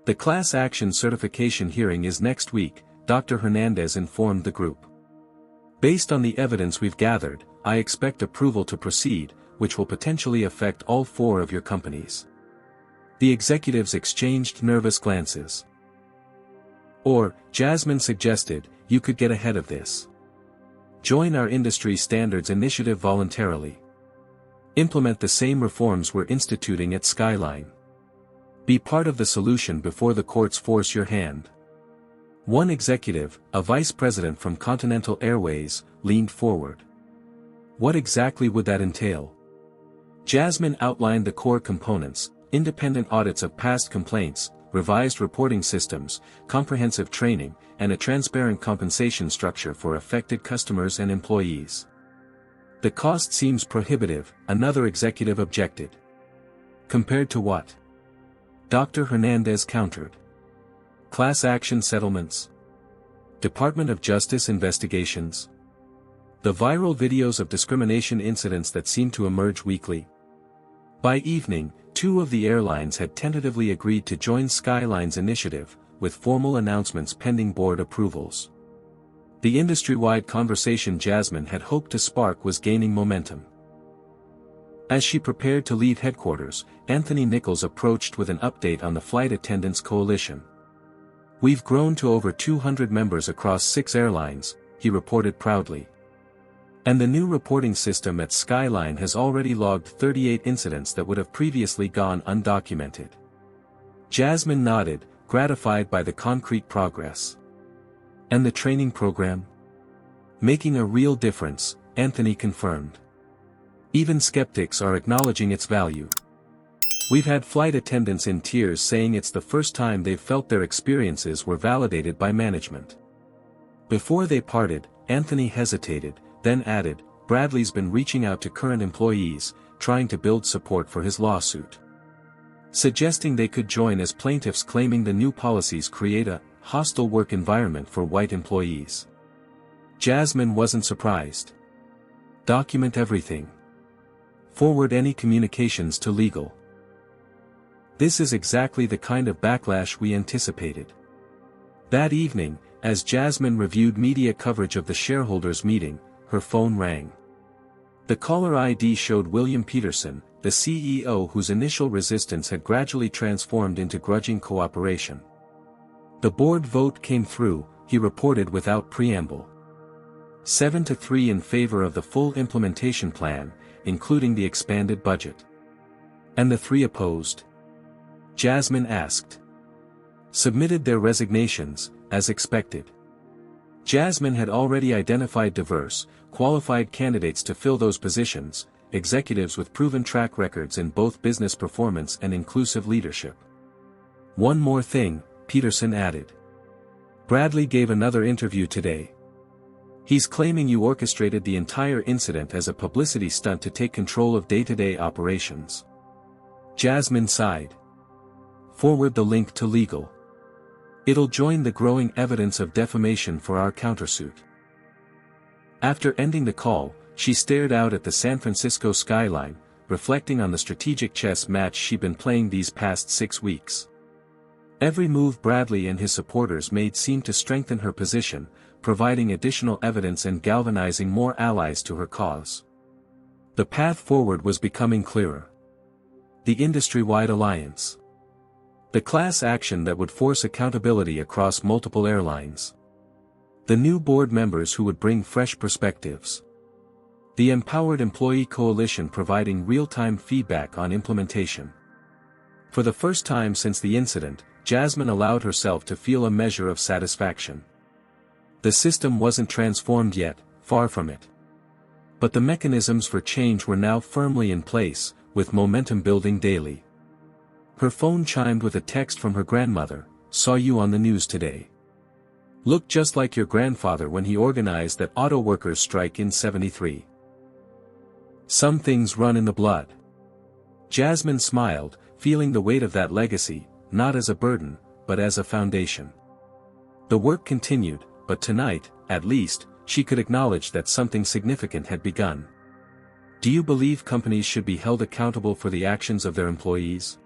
The class action certification hearing is next week, Dr. Hernandez informed the group. Based on the evidence we've gathered, I expect approval to proceed, which will potentially affect all 4 of your companies. The executives exchanged nervous glances. Or, Jasmine suggested, you could get ahead of this. Join our industry standards initiative voluntarily. Implement the same reforms we're instituting at Skyline. Be part of the solution before the courts force your hand. One executive, a vice president from Continental Airways, leaned forward. What exactly would that entail? Jasmine outlined the core components: independent audits of past complaints, revised reporting systems, comprehensive training, and a transparent compensation structure for affected customers and employees. The cost seems prohibitive, another executive objected. Compared to what? Dr. Hernandez countered. Class action settlements? Department of Justice investigations? The viral videos of discrimination incidents that seem to emerge weekly? By evening, 2 of the airlines had tentatively agreed to join Skyline's initiative, with formal announcements pending board approvals. The industry-wide conversation Jasmine had hoped to spark was gaining momentum. As she prepared to leave headquarters, Anthony Nichols approached with an update on the Flight Attendants Coalition. "We've grown to over 200 members across 6 airlines," he reported proudly. "And the new reporting system at Skyline has already logged 38 incidents that would have previously gone undocumented." Jasmine nodded, gratified by the concrete progress. "And the training program?" "Making a real difference," Anthony confirmed. "Even skeptics are acknowledging its value. We've had flight attendants in tears saying it's the first time they've felt their experiences were validated by management." Before they parted, Anthony hesitated, then added, "Bradley's been reaching out to current employees, trying to build support for his lawsuit. Suggesting they could join as plaintiffs, claiming the new policies create a hostile work environment for white employees." Jasmine wasn't surprised. "Document everything. Forward any communications to legal." This is exactly the kind of backlash we anticipated. That evening, as Jasmine reviewed media coverage of the shareholders' meeting, her phone rang. The caller ID showed William Peterson, the CEO, whose initial resistance had gradually transformed into grudging cooperation. "The board vote came through," he reported without preamble. 7-3 in favor of the full implementation plan, including the expanded budget. "And the 3 opposed?" Jasmine asked. "Submitted their resignations, as expected." Jasmine had already identified diverse, qualified candidates to fill those positions, executives with proven track records in both business performance and inclusive leadership. "One more thing," Peterson added. "Bradley gave another interview today. He's claiming you orchestrated the entire incident as a publicity stunt to take control of day-to-day operations." Jasmine sighed. "Forward the link to legal. It'll join the growing evidence of defamation for our countersuit." After ending the call, she stared out at the San Francisco skyline, reflecting on the strategic chess match she'd been playing these past 6 weeks. Every move Bradley and his supporters made seemed to strengthen her position, providing additional evidence and galvanizing more allies to her cause. The path forward was becoming clearer. The industry-wide alliance. The class action that would force accountability across multiple airlines. The new board members who would bring fresh perspectives. The empowered employee coalition providing real-time feedback on implementation. For the first time since the incident, Jasmine allowed herself to feel a measure of satisfaction. The system wasn't transformed yet, far from it. But the mechanisms for change were now firmly in place, with momentum building daily. Her phone chimed with a text from her grandmother, "Saw you on the news today. Looked just like your grandfather when he organized that auto workers' strike in '73. Some things run in the blood." Jasmine smiled, feeling the weight of that legacy, not as a burden, but as a foundation. The work continued, but tonight, at least, she could acknowledge that something significant had begun. Do you believe companies should be held accountable for the actions of their employees?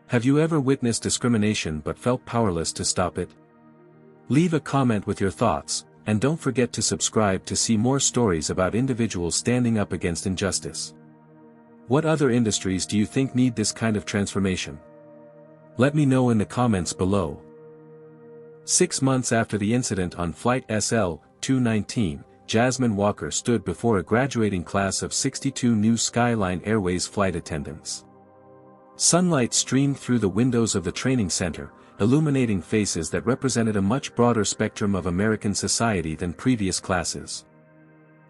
Have you ever witnessed discrimination but felt powerless to stop it? Leave a comment with your thoughts, and don't forget to subscribe to see more stories about individuals standing up against injustice. What other industries do you think need this kind of transformation? Let me know in the comments below. 6 months after the incident on Flight SL-219, Jasmine Walker stood before a graduating class of 62 new Skyline Airways flight attendants. Sunlight streamed through the windows of the training center, illuminating faces that represented a much broader spectrum of American society than previous classes.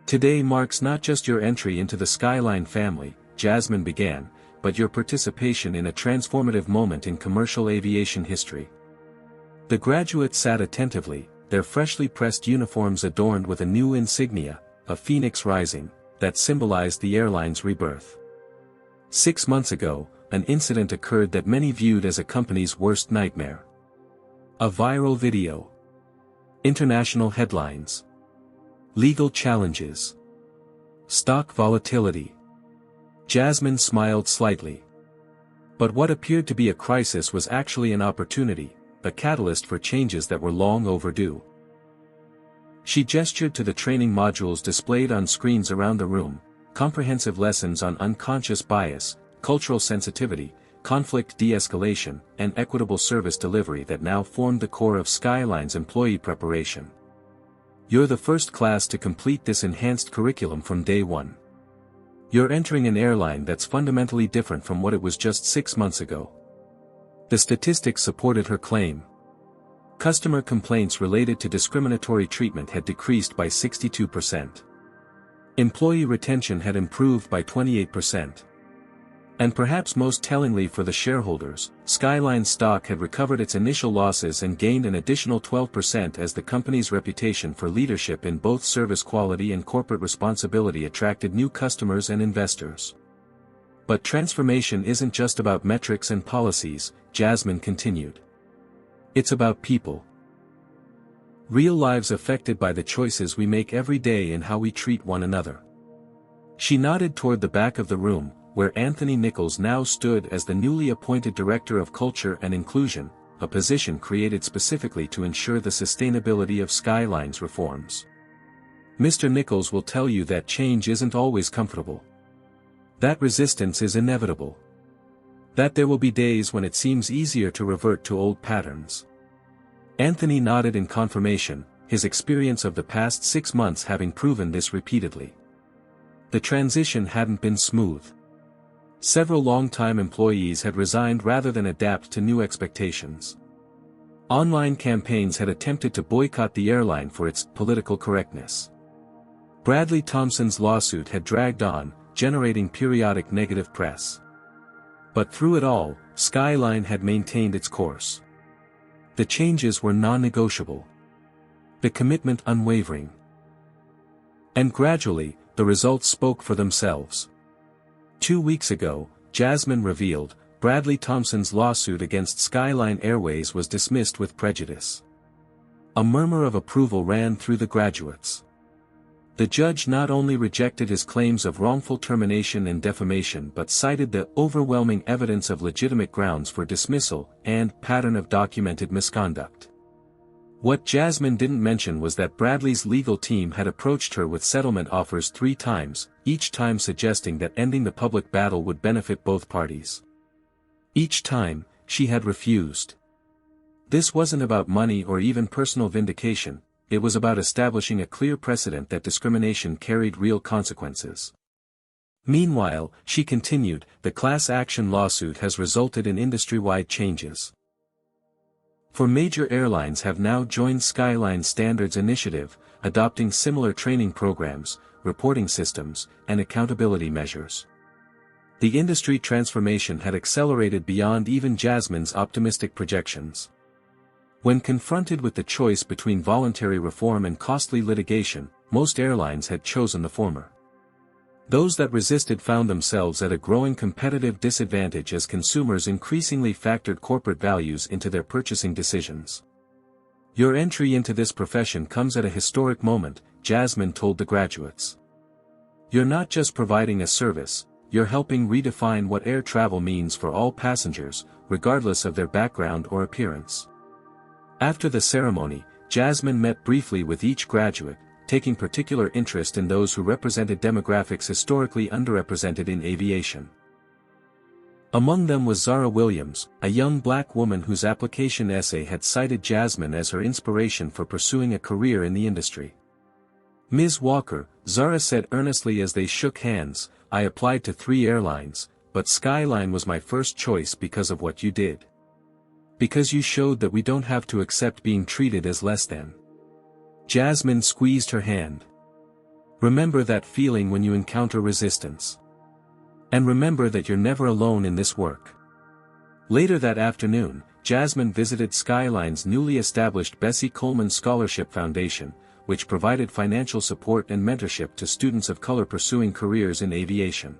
"Today marks not just your entry into the Skyline family," Jasmine began, "but your participation in a transformative moment in commercial aviation history." The graduates sat attentively, their freshly pressed uniforms adorned with a new insignia, a phoenix rising, that symbolized the airline's rebirth. 6 months ago, an incident occurred that many viewed as a company's worst nightmare. A viral video. International headlines. Legal challenges. Stock volatility. Jasmine smiled slightly. But what appeared to be a crisis was actually an opportunity, a catalyst for changes that were long overdue. She gestured to the training modules displayed on screens around the room, comprehensive lessons on unconscious bias, cultural sensitivity, conflict de-escalation, and equitable service delivery that now formed the core of Skyline's employee preparation. You're the first class to complete this enhanced curriculum from day one. You're entering an airline that's fundamentally different from what it was just 6 months ago. The statistics supported her claim. Customer complaints related to discriminatory treatment had decreased by 62%. Employee retention had improved by 28%. And perhaps most tellingly for the shareholders, Skyline stock had recovered its initial losses and gained an additional 12% as the company's reputation for leadership in both service quality and corporate responsibility attracted new customers and investors. But transformation isn't just about metrics and policies, Jasmine continued. It's about people. Real lives affected by the choices we make every day and how we treat one another. She nodded toward the back of the room, where Anthony Nichols now stood as the newly appointed Director of Culture and Inclusion, a position created specifically to ensure the sustainability of Skyline's reforms. Mr. Nichols will tell you that change isn't always comfortable. That resistance is inevitable. That there will be days when it seems easier to revert to old patterns. Anthony nodded in confirmation, his experience of the past 6 months having proven this repeatedly. The transition hadn't been smooth. Several long-time employees had resigned rather than adapt to new expectations. Online campaigns had attempted to boycott the airline for its political correctness. Bradley Thompson's lawsuit had dragged on, generating periodic negative press. But through it all, Skyline had maintained its course. The changes were non-negotiable. The commitment unwavering. And gradually, the results spoke for themselves. 2 weeks ago, Jasmine revealed, Bradley Thompson's lawsuit against Skyline Airways was dismissed with prejudice. A murmur of approval ran through the graduates. The judge not only rejected his claims of wrongful termination and defamation but cited the overwhelming evidence of legitimate grounds for dismissal and pattern of documented misconduct. What Jasmine didn't mention was that Bradley's legal team had approached her with settlement offers 3 times, each time suggesting that ending the public battle would benefit both parties. Each time, she had refused. This wasn't about money or even personal vindication, it was about establishing a clear precedent that discrimination carried real consequences. Meanwhile, she continued, the class action lawsuit has resulted in industry-wide changes. For major airlines have now joined Skyline Standards Initiative, adopting similar training programs, reporting systems, and accountability measures. The industry transformation had accelerated beyond even Jasmine's optimistic projections. When confronted with the choice between voluntary reform and costly litigation, most airlines had chosen the former. Those that resisted found themselves at a growing competitive disadvantage as consumers increasingly factored corporate values into their purchasing decisions. Your entry into this profession comes at a historic moment, Jasmine told the graduates. You're not just providing a service, you're helping redefine what air travel means for all passengers, regardless of their background or appearance. After the ceremony, Jasmine met briefly with each graduate, taking particular interest in those who represented demographics historically underrepresented in aviation. Among them was Zara Williams, a young black woman whose application essay had cited Jasmine as her inspiration for pursuing a career in the industry. Ms. Walker, Zara said earnestly as they shook hands, I applied to 3 airlines, but Skyline was my first choice because of what you did. Because you showed that we don't have to accept being treated as less than. Jasmine squeezed her hand. Remember that feeling when you encounter resistance. And remember that you're never alone in this work. Later that afternoon, Jasmine visited Skyline's newly established Bessie Coleman Scholarship Foundation, which provided financial support and mentorship to students of color pursuing careers in aviation.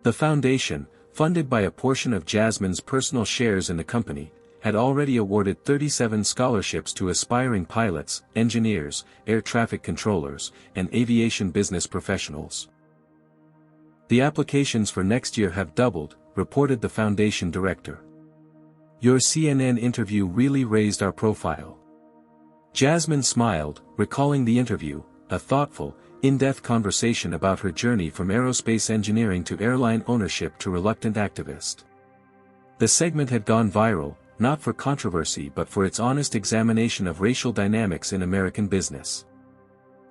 The foundation, funded by a portion of Jasmine's personal shares in the company, had already awarded 37 scholarships to aspiring pilots, engineers, air traffic controllers, and aviation business professionals. The applications for next year have doubled, reported the foundation director. Your CNN interview really raised our profile. Jasmine smiled, recalling the interview, a thoughtful, in-depth conversation about her journey from aerospace engineering to airline ownership to reluctant activist. The segment had gone viral, not for controversy but for its honest examination of racial dynamics in American business.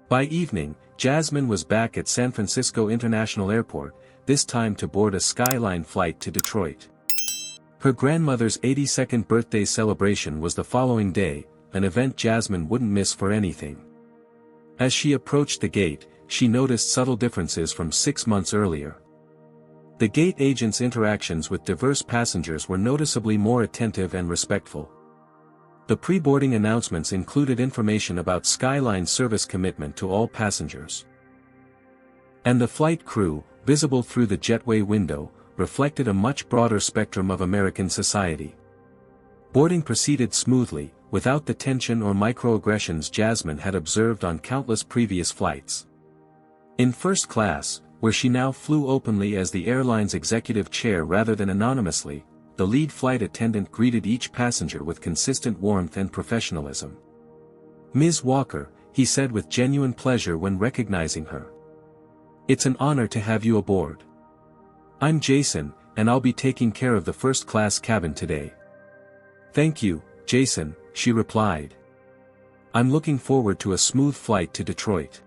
By evening, Jasmine was back at San Francisco International Airport, this time to board a Skyline flight to Detroit. Her grandmother's 82nd birthday celebration was the following day, an event Jasmine wouldn't miss for anything. As she approached the gate, she noticed subtle differences from 6 months earlier. The gate agent's interactions with diverse passengers were noticeably more attentive and respectful. The pre-boarding announcements included information about Skyline's service commitment to all passengers. And the flight crew, visible through the jetway window, reflected a much broader spectrum of American society. Boarding proceeded smoothly, without the tension or microaggressions Jasmine had observed on countless previous flights. In first class, where she now flew openly as the airline's executive chair rather than anonymously, the lead flight attendant greeted each passenger with consistent warmth and professionalism. "Ms. Walker," he said with genuine pleasure when recognizing her. "It's an honor to have you aboard. I'm Jason, and I'll be taking care of the first-class cabin today." "Thank you, Jason," she replied. "I'm looking forward to a smooth flight to Detroit."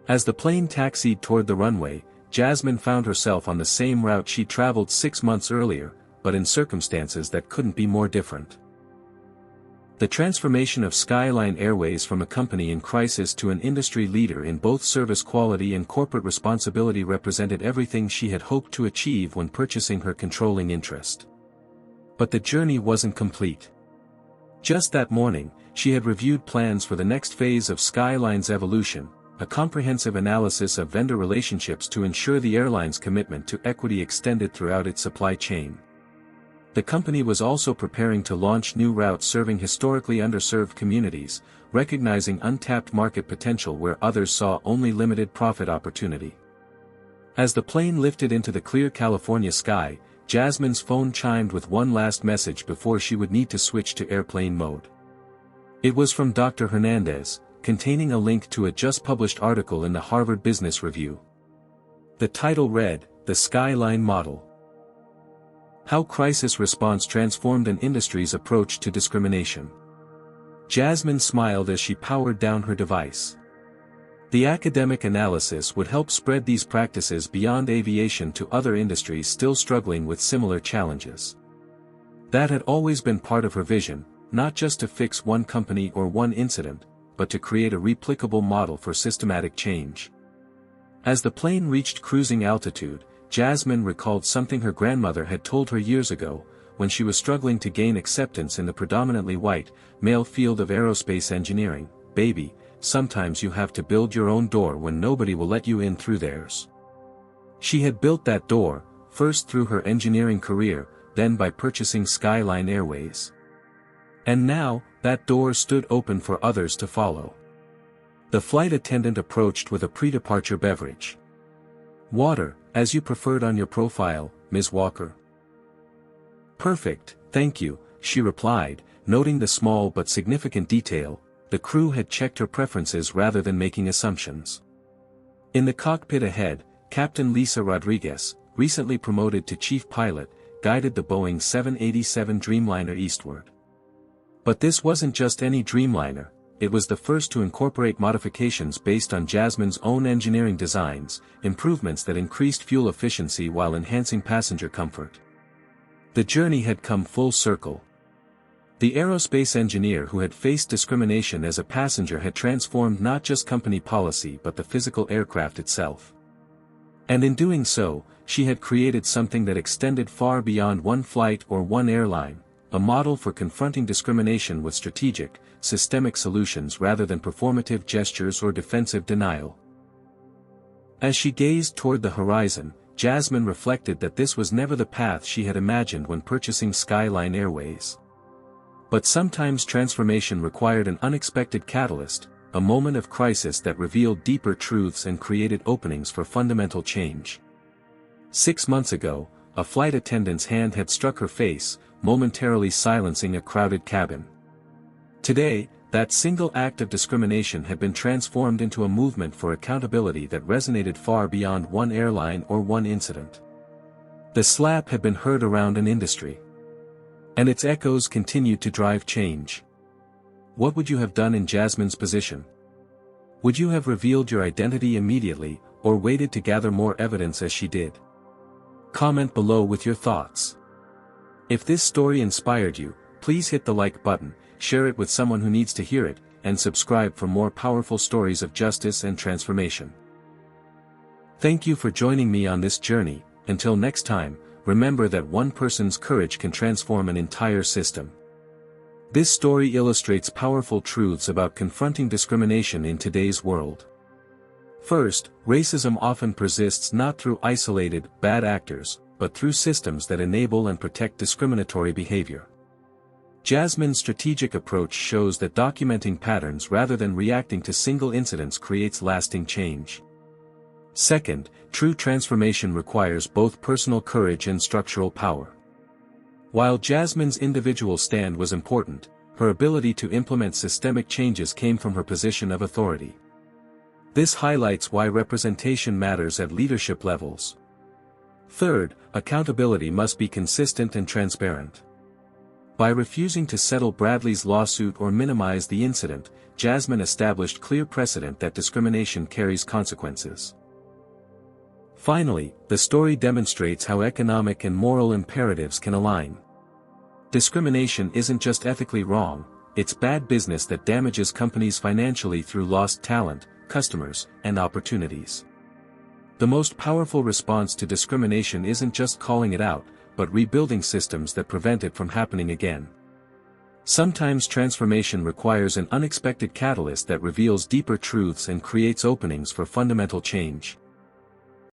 As the plane taxied toward the runway, Jasmine found herself on the same route she traveled 6 months earlier, but in circumstances that couldn't be more different. The transformation of Skyline Airways from a company in crisis to an industry leader in both service quality and corporate responsibility represented everything she had hoped to achieve when purchasing her controlling interest. But the journey wasn't complete. Just that morning, she had reviewed plans for the next phase of Skyline's evolution, a comprehensive analysis of vendor relationships to ensure the airline's commitment to equity extended throughout its supply chain. The company was also preparing to launch new routes serving historically underserved communities, recognizing untapped market potential where others saw only limited profit opportunity. As the plane lifted into the clear California sky, Jasmine's phone chimed with one last message before she would need to switch to airplane mode. It was from Dr. Hernandez, containing a link to a just-published article in the Harvard Business Review. The title read, "The Skyline Model: How Crisis Response Transformed an Industry's Approach to Discrimination." Jasmine smiled as she powered down her device. The academic analysis would help spread these practices beyond aviation to other industries still struggling with similar challenges. That had always been part of her vision, not just to fix one company or one incident, but to create a replicable model for systematic change. As the plane reached cruising altitude, Jasmine recalled something her grandmother had told her years ago, when she was struggling to gain acceptance in the predominantly white, male field of aerospace engineering. "Baby, sometimes you have to build your own door when nobody will let you in through theirs." She had built that door, first through her engineering career, then by purchasing Skyline Airways. And now, that door stood open for others to follow. The flight attendant approached with a pre-departure beverage. "Water, as you preferred on your profile, Ms. Walker." "Perfect, thank you," she replied, noting the small but significant detail. The crew had checked her preferences rather than making assumptions. In the cockpit ahead, Captain Lisa Rodriguez, recently promoted to chief pilot, guided the Boeing 787 Dreamliner eastward. But this wasn't just any Dreamliner, it was the first to incorporate modifications based on Jasmine's own engineering designs, improvements that increased fuel efficiency while enhancing passenger comfort. The journey had come full circle. The aerospace engineer who had faced discrimination as a passenger had transformed not just company policy but the physical aircraft itself. And in doing so, she had created something that extended far beyond one flight or one airline, a model for confronting discrimination with strategic, systemic solutions rather than performative gestures or defensive denial. As she gazed toward the horizon, Jasmine reflected that this was never the path she had imagined when purchasing Skyline Airways. But sometimes transformation required an unexpected catalyst, a moment of crisis that revealed deeper truths and created openings for fundamental change. 6 months ago, a flight attendant's hand had struck her face, momentarily silencing a crowded cabin. Today, That single act of discrimination had been transformed into a movement for accountability that resonated far beyond one airline or one incident. The slap had been heard around an industry. And its echoes continued to drive change. What would you have done in Jasmine's position? Would you have revealed your identity immediately, or waited to gather more evidence as she did? Comment below with your thoughts. If this story inspired you, please hit the like button, share it with someone who needs to hear it, and subscribe for more powerful stories of justice and transformation. Thank you for joining me on this journey. Until next time, remember that one person's courage can transform an entire system. This story illustrates powerful truths about confronting discrimination in today's world. First, racism often persists not through isolated, bad actors, but through systems that enable and protect discriminatory behavior. Jasmine's strategic approach shows that documenting patterns rather than reacting to single incidents creates lasting change. Second, true transformation requires both personal courage and structural power. While Jasmine's individual stand was important, her ability to implement systemic changes came from her position of authority. This highlights why representation matters at leadership levels. Third, accountability must be consistent and transparent. By refusing to settle Bradley's lawsuit or minimize the incident, Jasmine established clear precedent that discrimination carries consequences. Finally, the story demonstrates how economic and moral imperatives can align. Discrimination isn't just ethically wrong, it's bad business that damages companies financially through lost talent, customers, and opportunities. The most powerful response to discrimination isn't just calling it out, but rebuilding systems that prevent it from happening again. Sometimes transformation requires an unexpected catalyst that reveals deeper truths and creates openings for fundamental change.